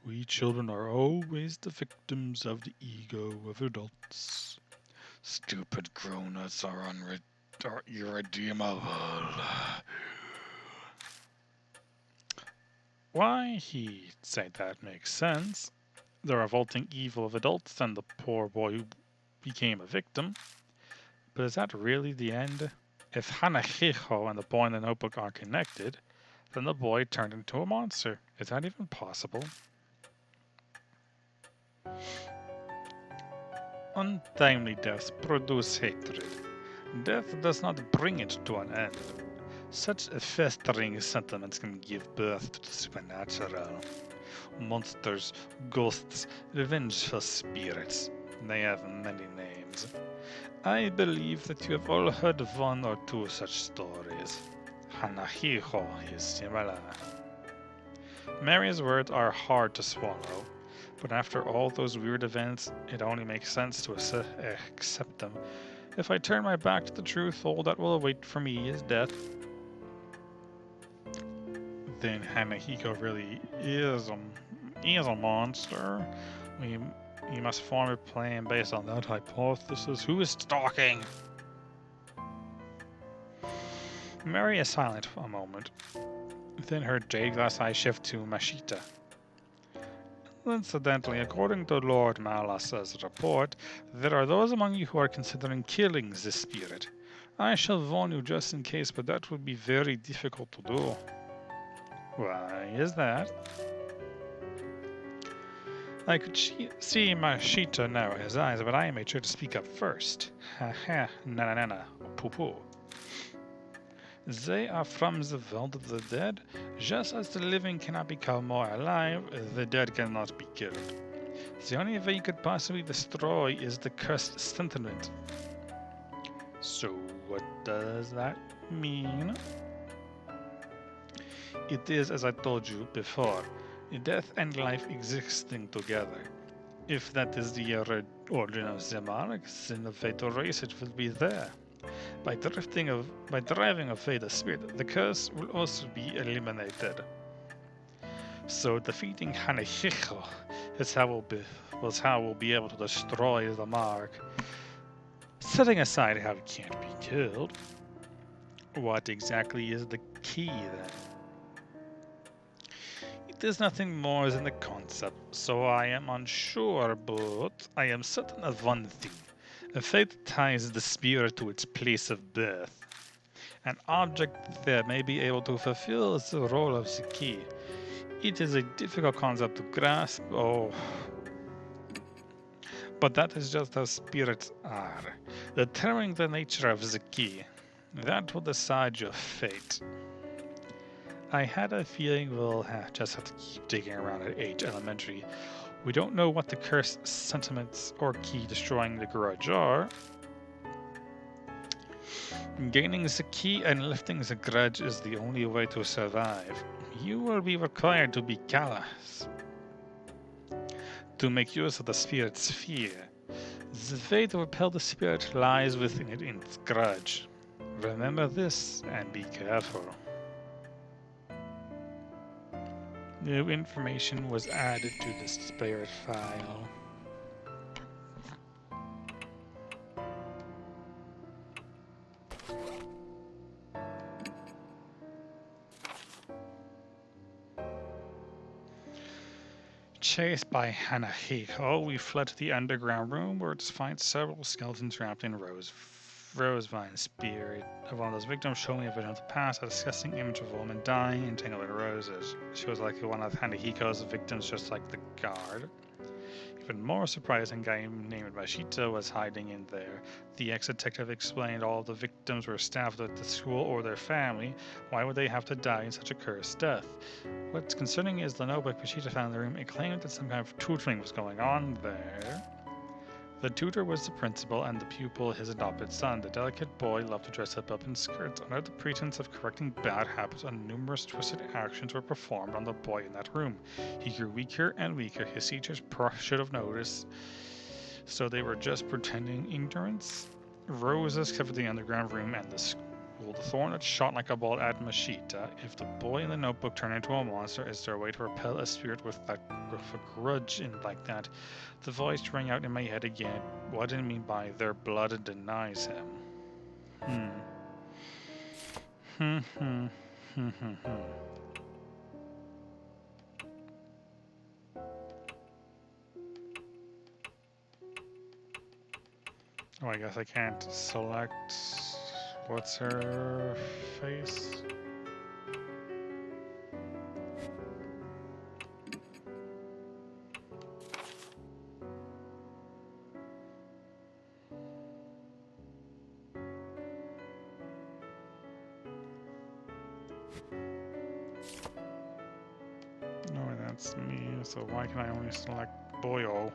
We children are always the victims of the ego of adults. Stupid grown-ups are irredeemable. Why, he'd say that makes sense. The revolting evil of adults and the poor boy who became a victim. But is that really the end? If Hanahiho and the boy in the notebook are connected, then the boy turned into a monster. Is that even possible? Untimely deaths produce hatred. Death does not bring it to an end. Such festering sentiments can give birth to the supernatural. Monsters, ghosts, revengeful spirits. They have many names. I believe that you have all heard of one or two such stories. Hanahiho is similar. Mary's words are hard to swallow, but after all those weird events, it only makes sense to accept them. If I turn my back to the truth, all that will await for me is death. Then Hanahiko really is a monster. We must form a plan based on that hypothesis. Who is talking? Mary is silent for a moment. Then her jade glass eye shift to Mashita. Incidentally, according to Lord Malas's report, there are those among you who are considering killing this spirit. I shall warn you just in case, but that would be very difficult to do. Why is that? I could see Mashita narrow his eyes, but I made sure to speak up first. Ha ha, na na na, poo poo. They are from the world of the dead. Just as the living cannot become more alive, the dead cannot be killed. The only way you could possibly destroy is the cursed sentiment. So what does that mean? It is as I told you before, death and life existing together. If that is the origin of the mark, then the way to erase it will be there. By driving away the spirit, the curse will also be eliminated. So defeating Hanehiko was how we'll be able to destroy the mark. Setting aside how he can't be killed, what exactly is the key then? It is nothing more than the concept, so I am unsure, but I am certain of one thing. A fate ties the spirit to its place of birth. An object there may be able to fulfill the role of the key. It is a difficult concept to grasp, but that is just how spirits are. Determining the nature of the key, that will decide your fate. I had a feeling we'll just have to keep digging around at H Elementary. We don't know what the cursed sentiments or key destroying the grudge are. Gaining the key and lifting the grudge is the only way to survive. You will be required to be callous, to make use of the spirit's fear. The fate to repel the spirit lies within its grudge. Remember this and be careful. New information was added to the spirit file. Chased by Hanahiko, we fled to the underground room where to find several skeletons wrapped in Rosevine spirit. One of those victims showed me a vision of the past, a disgusting image of a woman dying entangled in roses. She was like one of Hanahiko's victims, just like the guard. Even more surprising, a guy named Mashita was hiding in there. The ex-detective explained all the victims were staffed at the school or their family. Why would they have to die in such a cursed death? What's concerning is the notebook Mashita found in the room. It claimed that some kind of tutoring was going on there. The tutor was the principal and the pupil his adopted son. The delicate boy loved to dress up in skirts. Under the pretense of correcting bad habits, and numerous twisted actions were performed on the boy in that room. He grew weaker and weaker. His teachers should have noticed, so they were just pretending ignorance. Roses covered the underground room and the school. The thorn that shot like a ball at Mashita. If the boy in the notebook turned into a monster, is there a way to repel a spirit with a grudge in like that? The voice rang out in my head again. What did it mean by their blood denies him? Oh, I guess I can't select. What's her face? No, that's me, so why can I only select Boyo?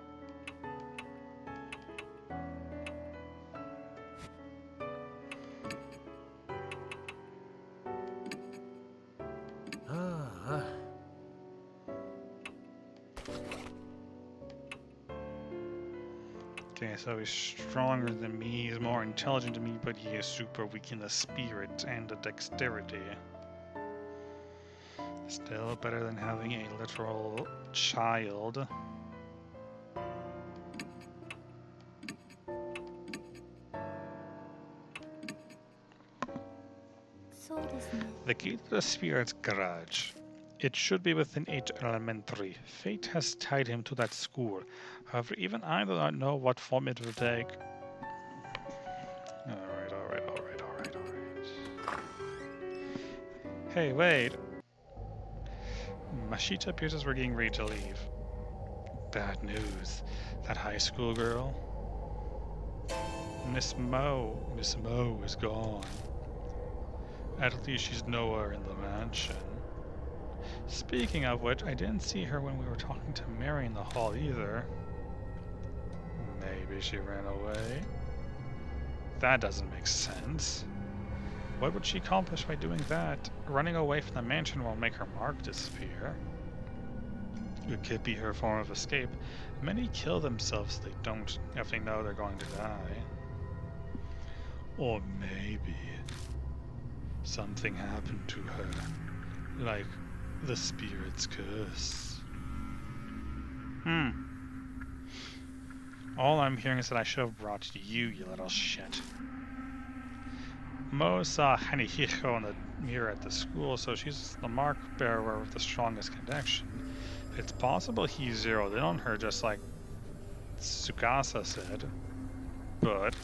Okay, so he's stronger than me, he's more intelligent than me, but he is super weak in the spirit and the dexterity. Still better than having a literal child. The key to the spirit's garage. It should be within H Elementary. Fate has tied him to that school. However, even I do not know what form it will take. Alright. Hey, wait. Mashita appears as we're getting ready to leave. Bad news. That high school girl. Miss Mo is gone. At least she's nowhere in the mansion. Speaking of which, I didn't see her when we were talking to Mary in the hall either. Maybe she ran away? That doesn't make sense. What would she accomplish by doing that? Running away from the mansion won't make her mark disappear. It could be her form of escape. Many kill themselves so they don't, if they know they're going to die. Or maybe something happened to her. Like The spirit's curse. All I'm hearing is that I should have brought you, you little shit. Mo saw Hanihiko in the mirror at the school, so she's the mark bearer with the strongest connection. It's possible he zeroed in on her just like Tsukasa said, but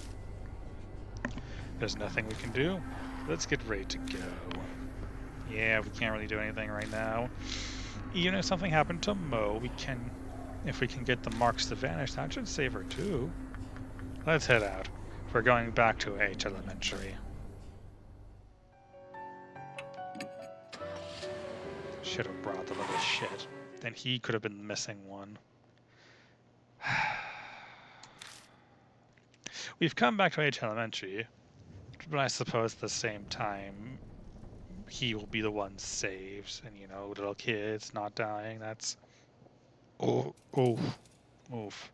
there's nothing we can do. Let's get ready to go. Yeah, we can't really do anything right now. Even if something happened to Mo, if we can get the marks to vanish, that should save her too. Let's head out. We're going back to H Elementary. Should have brought the little shit. Then he could have been the missing one. We've come back to H Elementary, but I suppose at the same time, he will be the one saved. And, you know, little kids not dying, that's... Oof.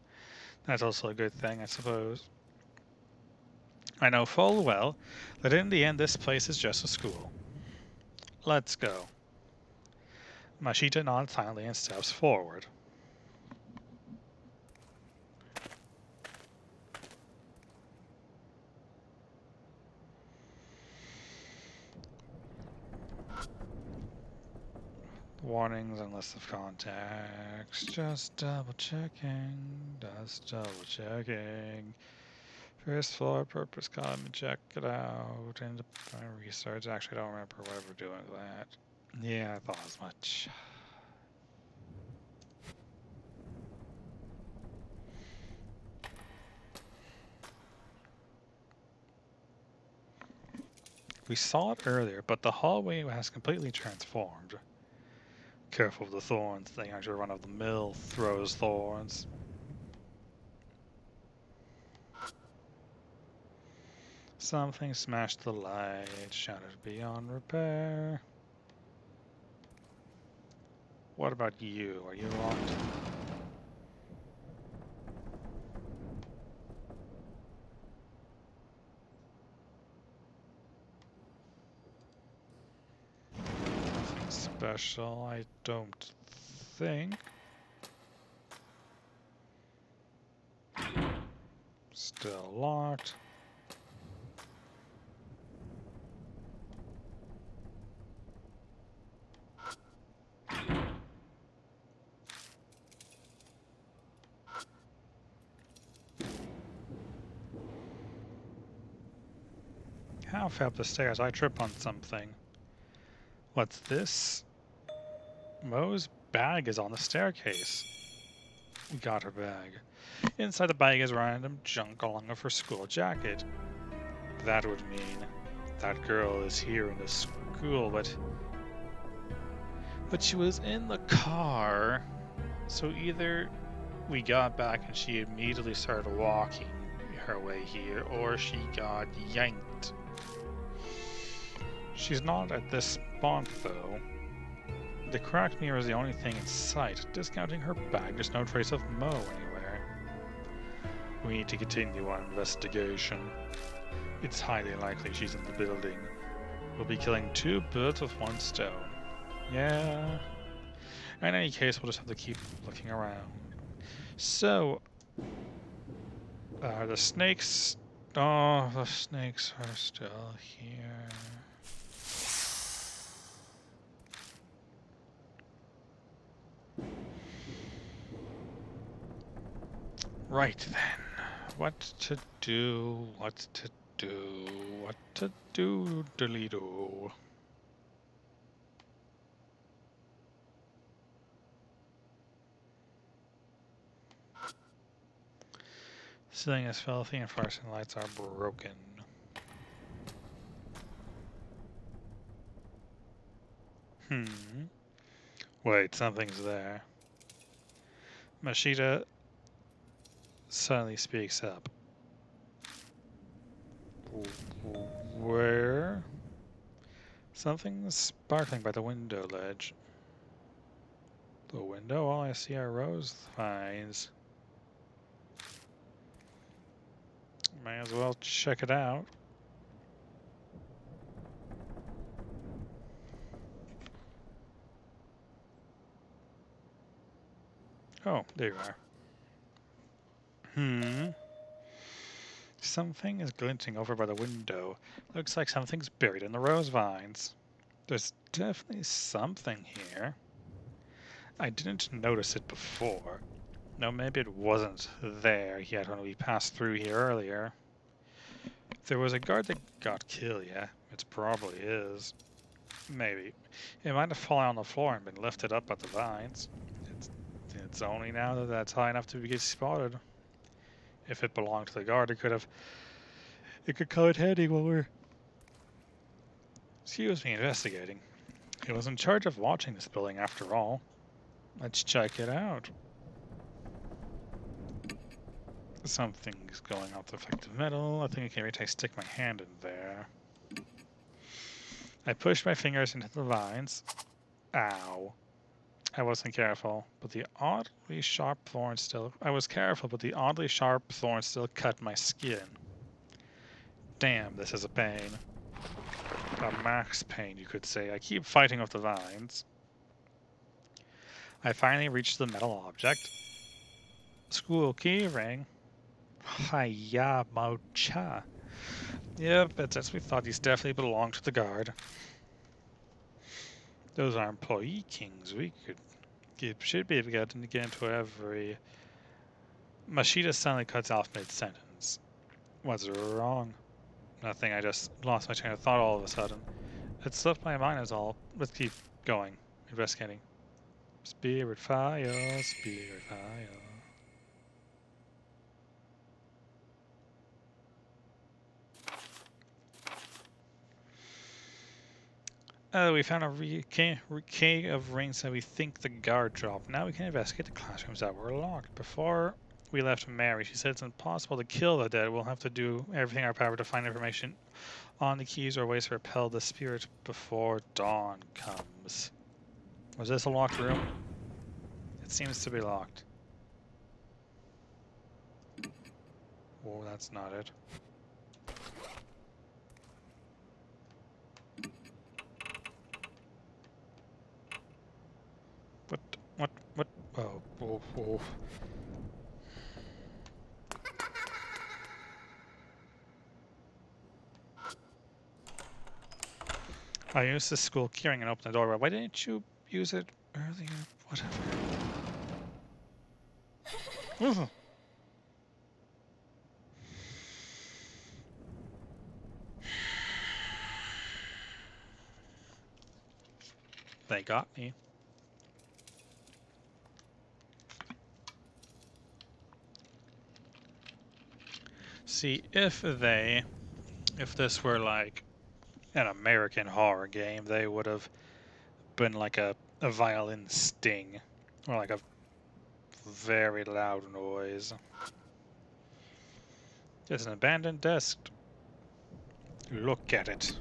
That's also a good thing, I suppose. I know full well that in the end this place is just a school. Let's go. Mashita nods silently and steps forward. Warnings and list of contacts. Just double checking. First floor, purpose column, check it out. Independent research. Actually, I don't remember what we're doing with that. Yeah, I thought as much. We saw it earlier, but the hallway has completely transformed. Careful of the thorns. They aren't your run-of-the-mill throws thorns. Something smashed the light, shattered beyond repair. What about you? Are you locked? Nothing special, I don't think. Still locked. Halfway up the stairs, I trip on something. What's this? Mo's bag is on the staircase. We got her bag. Inside the bag is random junk along with her school jacket. That would mean that girl is here in the school, but she was in the car. So either we got back and she immediately started walking her way here, or she got yanked. She's not at this spot though. The cracked mirror is the only thing in sight. Discounting her bag, there's no trace of Mo anywhere. We need to continue our investigation. It's highly likely she's in the building. We'll be killing two birds with one stone. Yeah. In any case, we'll just have to keep looking around. So, the snakes... Oh, the snakes are still here. Right then. What to do, dilly-do. Ceiling is filthy and fluorescent lights are broken. Wait, something's there. Mashita suddenly speaks up. Where? Something's sparkling by the window ledge. The window? All I see are rose vines. May as well check it out. Oh, there you are. Something is glinting over by the window. Looks like something's buried in the rose vines. There's definitely something here. I didn't notice it before. No, maybe it wasn't there yet when we passed through here earlier. If there was a guard that got killed, yeah, it probably is. Maybe. It might have fallen on the floor and been lifted up by the vines. It's only now that that's high enough to get spotted. If it belonged to the guard, it could come in handy while we're, investigating. He was in charge of watching this building after all. Let's check it out. Something's going off the reflective metal. I think I can wait till I stick my hand in there. I pushed my fingers into the vines. Ow. I was careful, but the oddly sharp thorn still cut my skin. Damn, this is a pain. A max pain, you could say. I keep fighting with the vines. I finally reached the metal object. School key ring. Hiya, mocha. Yep, it's as we thought. These definitely belong to the guard. Those are employee kings. Should be able to get into every. Mashita suddenly cuts off mid-sentence. What's wrong? Nothing, I just lost my train of thought all of a sudden. It slipped my mind is all. Let's keep going. Investigating. Spirit fire, spirit fire. We found a key of rings that we think the guard dropped. Now we can investigate the classrooms that were locked. Before we left Mary, she said it's impossible to kill the dead. We'll have to do everything in our power to find information on the keys or ways to repel the spirit before dawn comes. Was this a locked room? It seems to be locked. Oh, that's not it. What? Oh. I used the school keyring and opened the door, but why didn't you use it earlier? Whatever. They got me. See, if this were like an American horror game, they would have been like a violin sting, or like a very loud noise. There's an abandoned desk. Look at it.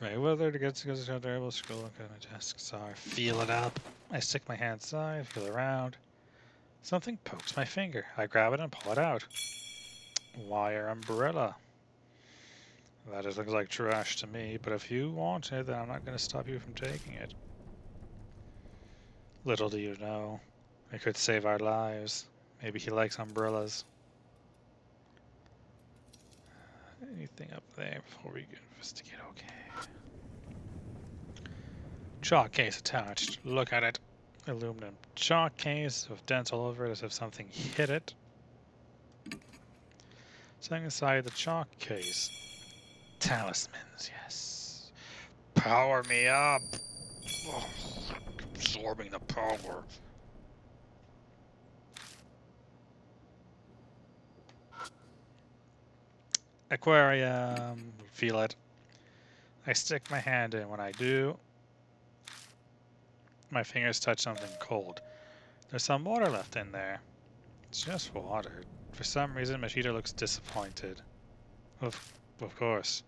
Right, whether to get to the variable scroll, look at my desk. Sorry, feel it up. I stick my hand inside, feel around. Something pokes my finger. I grab it and pull it out. Wire umbrella. That just looks like trash to me, but if you want it, then I'm not going to stop you from taking it. Little do you know, it could save our lives. Maybe he likes umbrellas. Anything up there before we investigate? Okay. Chalk case attached. Look at it. Aluminum chalk case with dents all over it as if something hit it. Something inside the chalk case. Talismans, yes. Power me up. Oh, absorbing the power. Aquarium. Feel it. I stick my hand in. When I do, my fingers touch something cold. There's some water left in there. It's just water. For some reason, Mashita looks disappointed. Of course.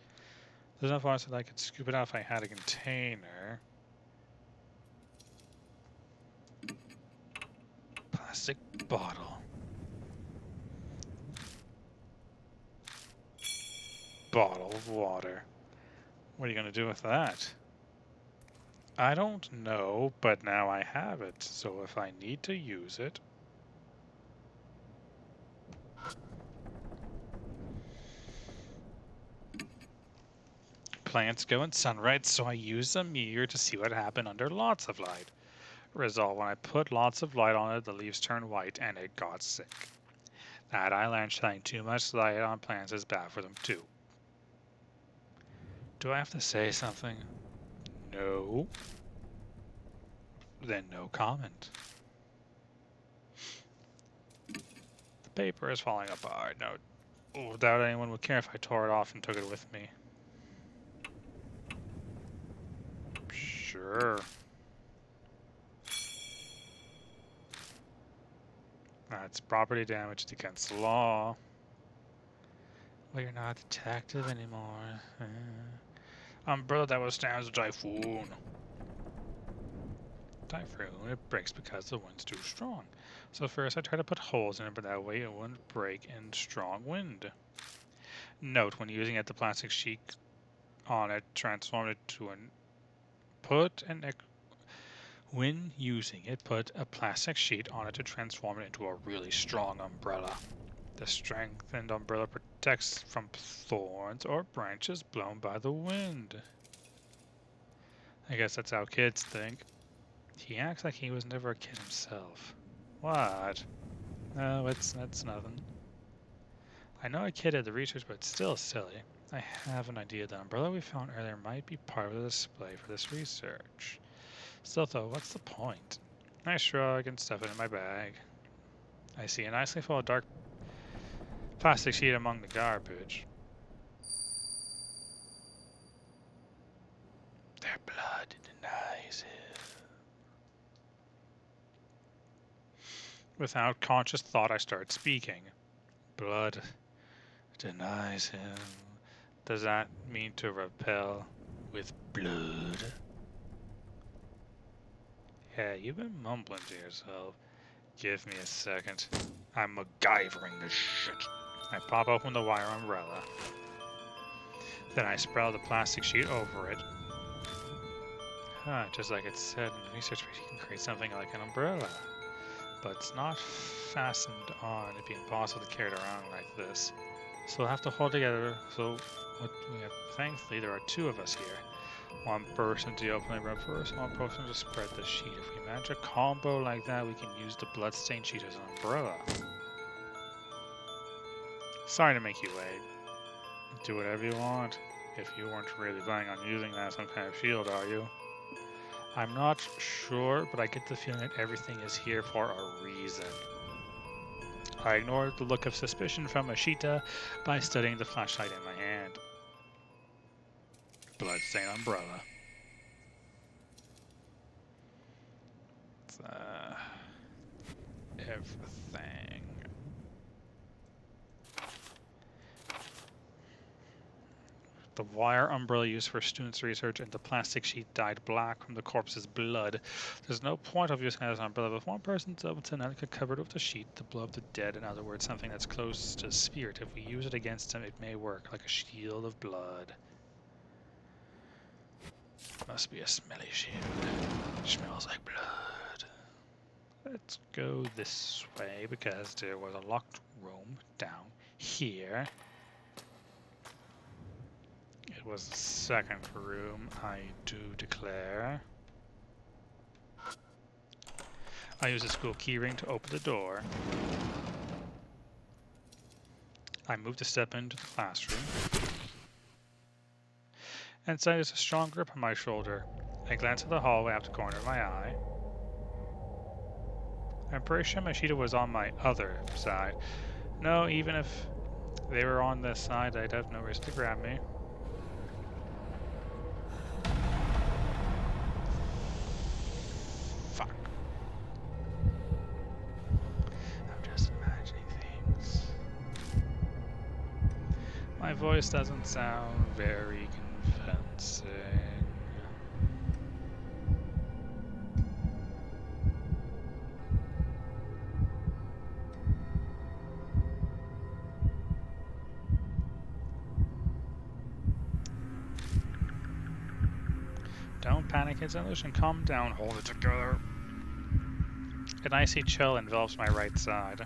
There's enough water so that I could scoop it out if I had a container. Plastic bottle. Bottle of water. What are you going to do with that? I don't know, but now I have it, so if I need to use it... Plants go in sunlight, so I use a mirror to see what happened under lots of light. Result, when I put lots of light on it, the leaves turned white and it got sick. That island shining too much light on plants is bad for them too. Do I have to say something? No. Then no comment. The paper is falling apart. No, doubt anyone would care if I tore it off and took it with me. Sure. That's property damage against the law. Well, you're not a detective anymore. Umbrella that withstands a typhoon. Typhoon, it breaks because the wind's too strong. So first I try to put holes in it, but that way it wouldn't break in strong wind. Note, when using it, the plastic sheet on it transformed it to an... When using it, put a plastic sheet on it to transform it into a really strong umbrella. The strengthened umbrella protects from thorns or branches blown by the wind. I guess that's how kids think. He acts like he was never a kid himself. What? No, that's nothing. I know I kidded the research, but it's still silly. I have an idea. The umbrella we found earlier might be part of the display for this research. Still though, what's the point? I shrug and stuff it in my bag. I see a nicely folded dark plastic sheet among the garbage. Their blood denies it. Without conscious thought, I start speaking. Blood denies him. Does that mean to repel with blood? Yeah, you've been mumbling to yourself. Give me a second. I'm MacGyvering this shit. I pop open the wire umbrella. Then I spread the plastic sheet over it. Just like it said in the research, you can create something like an umbrella. But it's not fastened on. It'd be impossible to carry it around like this. So we'll have to hold together. So what we have, thankfully, there are two of us here. One person to open the room first, one person to spread the sheet. If we manage a combo like that, we can use the bloodstained sheet as an umbrella. Sorry to make you wait. Do whatever you want. If you weren't really planning on using that as some kind of shield, are you? I'm not sure, but I get the feeling that everything is here for a reason. I ignored the look of suspicion from Ashita by studying the flashlight in my hand. Bloodstained umbrella. It's, everything. The wire umbrella used for students' research and the plastic sheet dyed black from the corpse's blood. There's no point of using it as an umbrella. If one person's able to not get covered with the sheet, the blood of the dead, in other words, something that's close to spirit. If we use it against him, it may work like a shield of blood. Must be a smelly shield. Smells like blood. Let's go this way because there was a locked room down here. It was the second room, I do declare. I use the school keyring to open the door. I move to step into the classroom. Inside there's a strong grip on my shoulder. I glance at the hallway out the corner of my eye. I'm pretty sure Machida was on my other side. No, even if they were on this side, I'd have no reason to grab me. Fuck. I'm just imagining things. My voice doesn't sound very convincing. Don't panic, it's an illusion. Calm down, hold it together. An icy chill envelops my right side.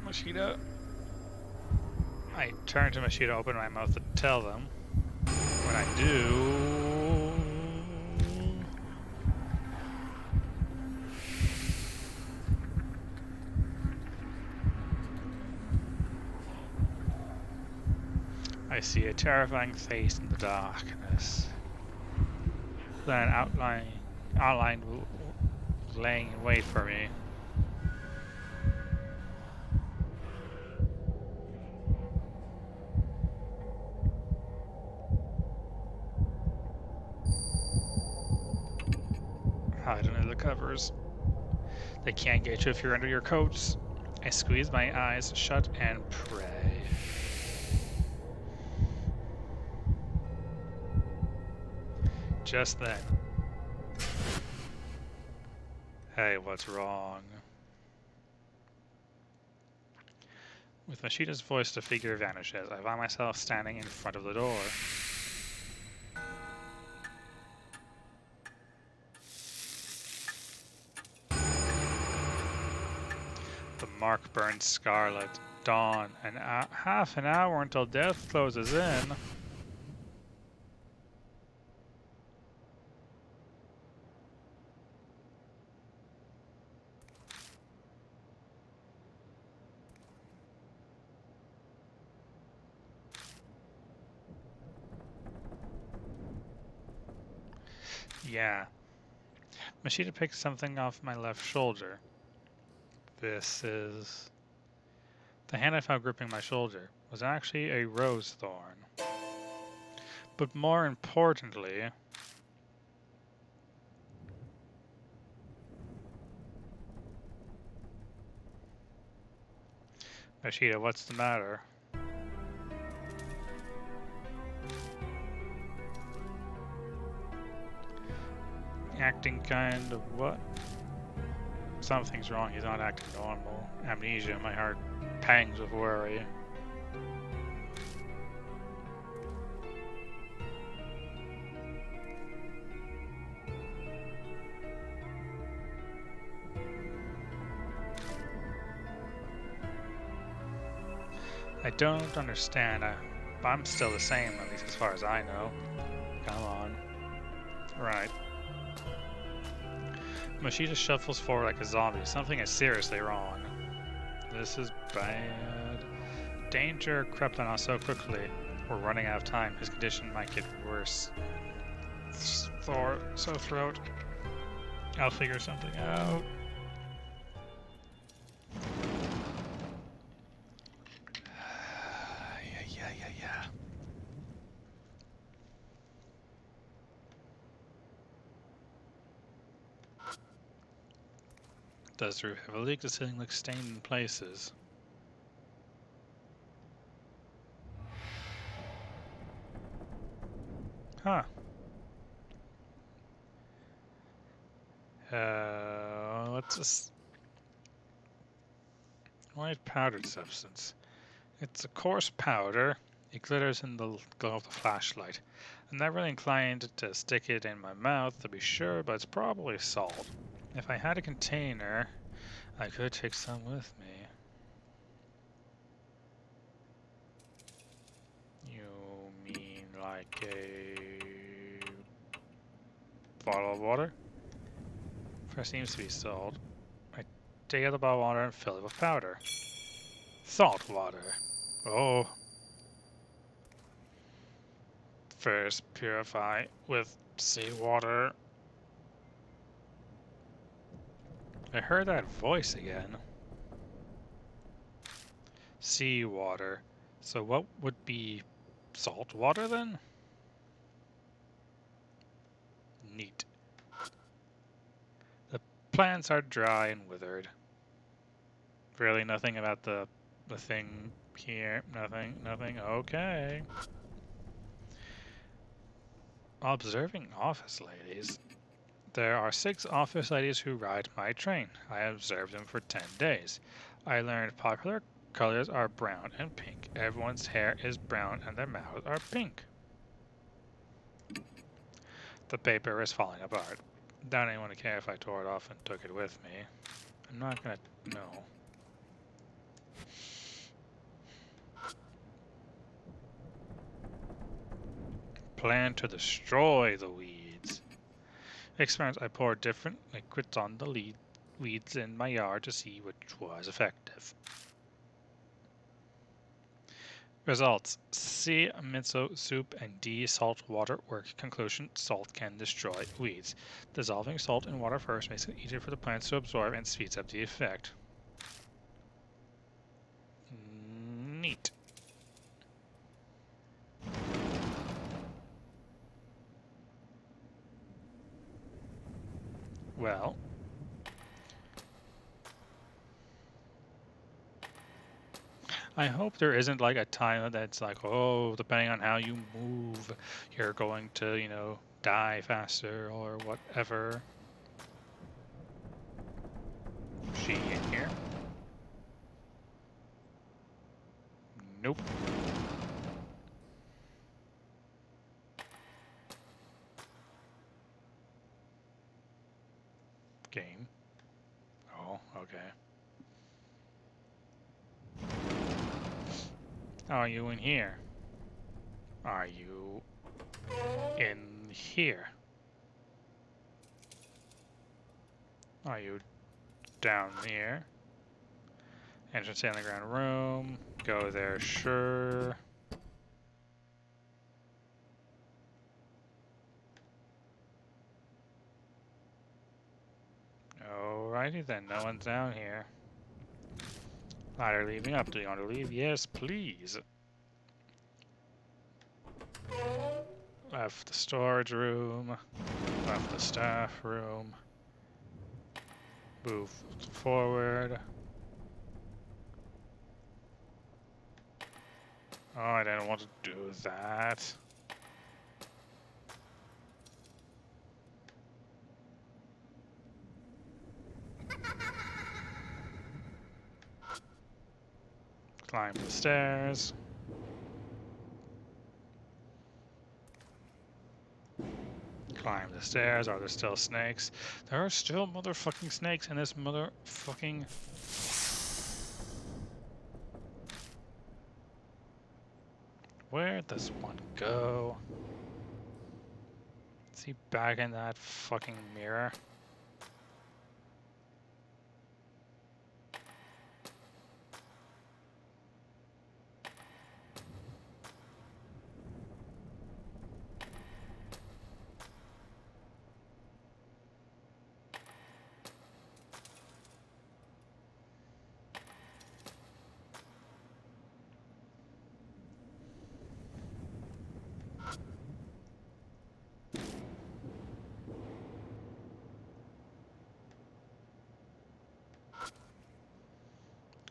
Machida. I turn to Machida, open my mouth to tell them. When I do... I see a terrifying face in the darkness. Then an outline laying in wait for me. Hide under the covers. They can't get you if you're under your coats. I squeeze my eyes shut and pray. Just then. Hey, what's wrong? With Machida's voice, the figure vanishes. I find myself standing in front of the door. The mark burns scarlet. Dawn. Half an hour until death closes in. Yeah. Machida picked something off my left shoulder. This is... The hand I found gripping my shoulder was actually a rose thorn. But more importantly... Machida, what's the matter? Acting kind of what? Something's wrong, he's not acting normal. Amnesia, my heart pangs with worry. I don't understand, I'm still the same, at least as far as I know. Come on. Right. Machida shuffles forward like a zombie. Something is seriously wrong. This is bad. Danger crept on us so quickly. We're running out of time. His condition might get worse. Sore throat. I'll figure something out. Yeah. Does the roof have a leak? The ceiling looks stained in places. Huh. What's this? White powdered substance. It's a coarse powder. It glitters in the glow of the flashlight. I'm not really inclined to stick it in my mouth to be sure, but it's probably salt. If I had a container, I could take some with me. You mean like a bottle of water? First seems to be salt. I take out the bottle of water and fill it with powder. Salt water. Oh. First purify with seawater. I heard that voice again. Seawater. So what would be salt water then? Neat. The plants are dry and withered. Really nothing about the thing here. Nothing. Okay. Observing office ladies. There are 6 office ladies who ride my train. I observed them for 10 days. I learned popular colors are brown and pink. Everyone's hair is brown and their mouths are pink. The paper is falling apart. Don't anyone care if I tore it off and took it with me. I'm not gonna... no. Plan to destroy the weeds. Experiments. I poured different liquids on the weeds in my yard to see which was effective. Results. C. Miso soup and D. Salt water work. Conclusion. Salt can destroy weeds. Dissolving salt in water first makes it easier for the plants to absorb and speeds up the effect. Neat. Well, I hope there isn't like a time that's like, oh, depending on how you move, you're going to, you know, die faster or whatever. She in here? Nope. Game. Oh, okay. Are you in here? Are you in here? Are you down here? Entrance to the underground room. Go there, sure. Alrighty then, no one's down here. Ladder leaving up. Do you want to leave? Yes, please. Left the storage room. Left the staff room. Move forward. Oh, I didn't want to do that. Climb the stairs. Climb the stairs. Are there still snakes? There are still motherfucking snakes in this motherfucking... Where does one go? Is he back in that fucking mirror?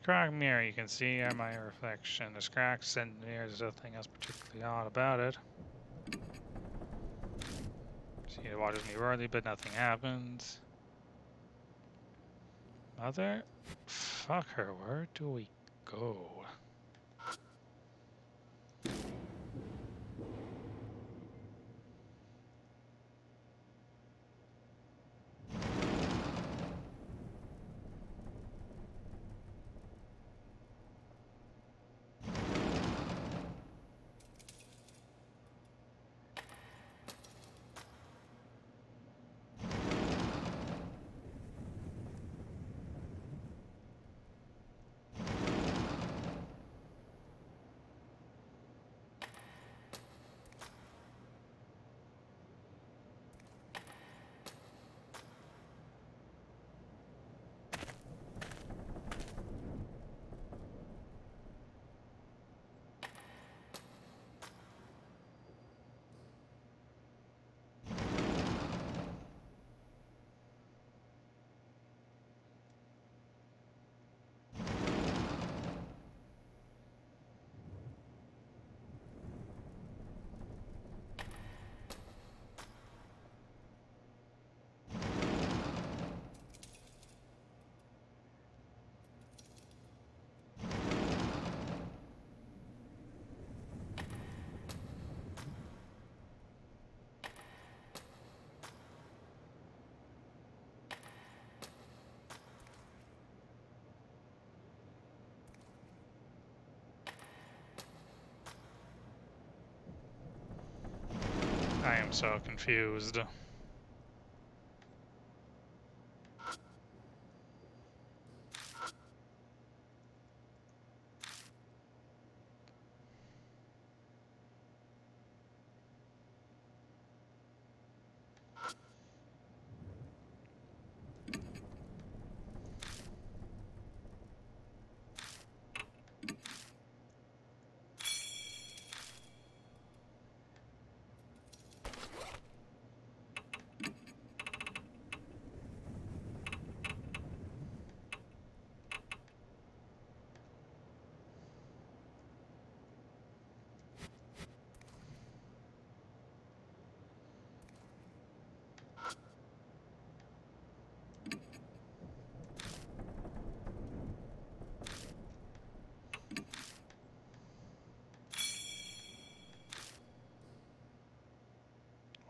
Cracked mirror, you can see my reflection. There's cracks in the mirror, there's nothing else particularly odd about it. See, it watches me worthy, but nothing happens. Mother fucker, where do we go? am so confused.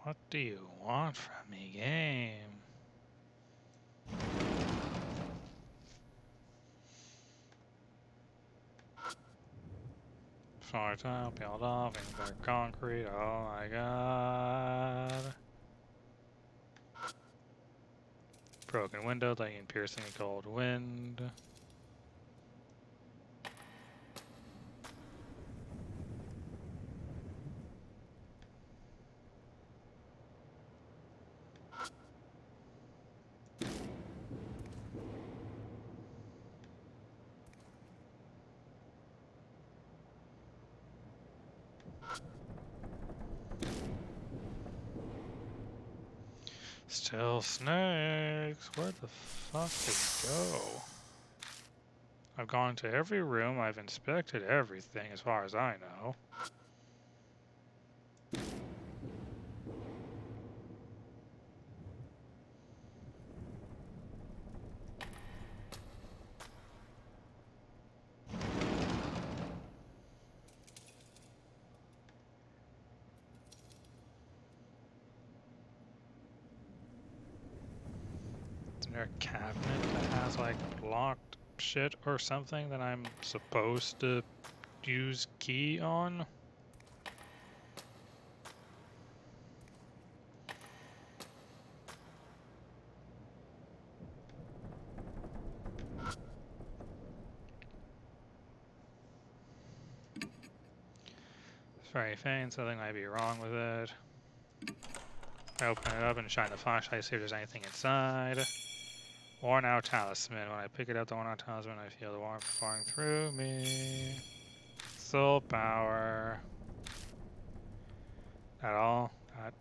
What do you want from me, game? Floor tile, peeled off, and better concrete. Oh my god. Broken window, letting in piercing cold wind. Still snakes. Where the fuck did he go? I've gone to every room. I've inspected everything as far as I know. Is there a cabinet that has like locked shit or something that I'm supposed to use key on? It's very faint, something might be wrong with it. I open it up and shine the flashlight, see if there's anything inside. Worn out talisman. When I pick it up, the worn out talisman, I feel the warmth pouring through me. Soul power. At all? That.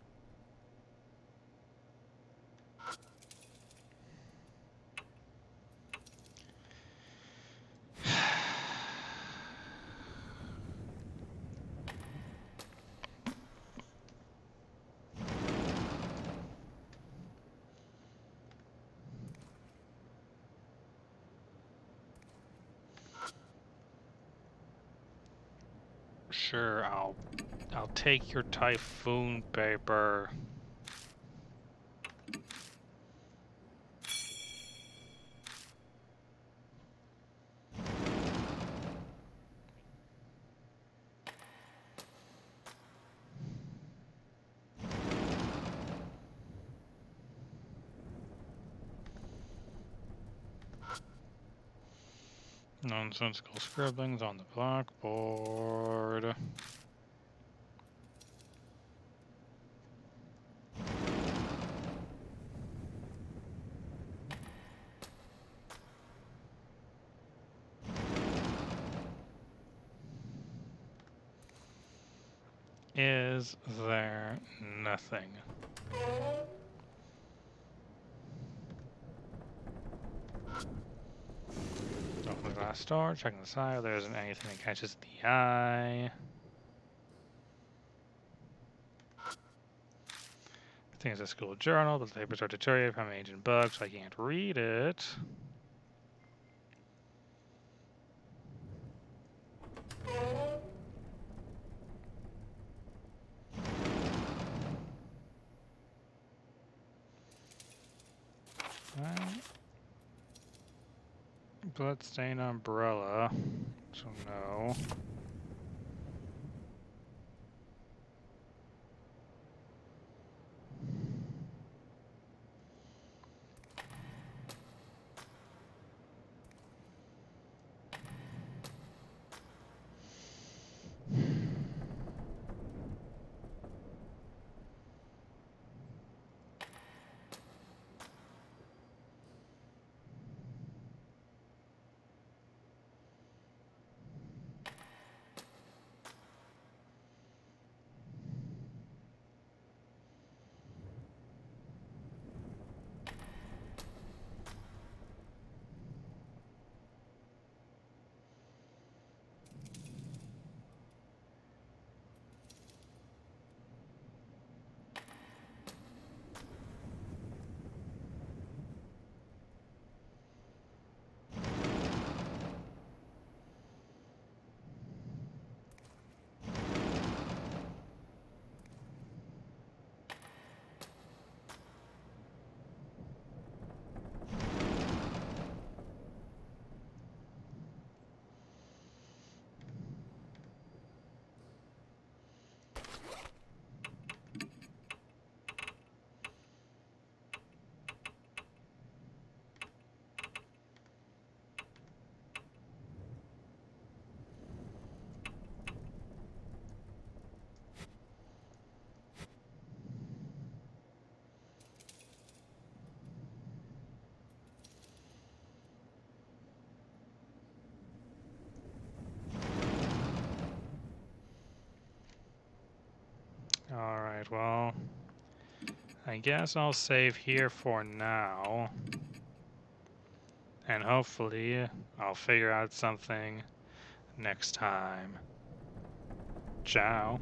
Sure, I'll take your typhoon paper. Nonsensical scribblings on the blackboard. Is there nothing? Open the glass door, checking the side. There isn't anything that catches the eye. I think it's a school journal, but the papers are deteriorated from ancient bugs, so I can't read it. Bloodstain umbrella. So no. I guess I'll save here for now. And hopefully I'll figure out something next time. Ciao.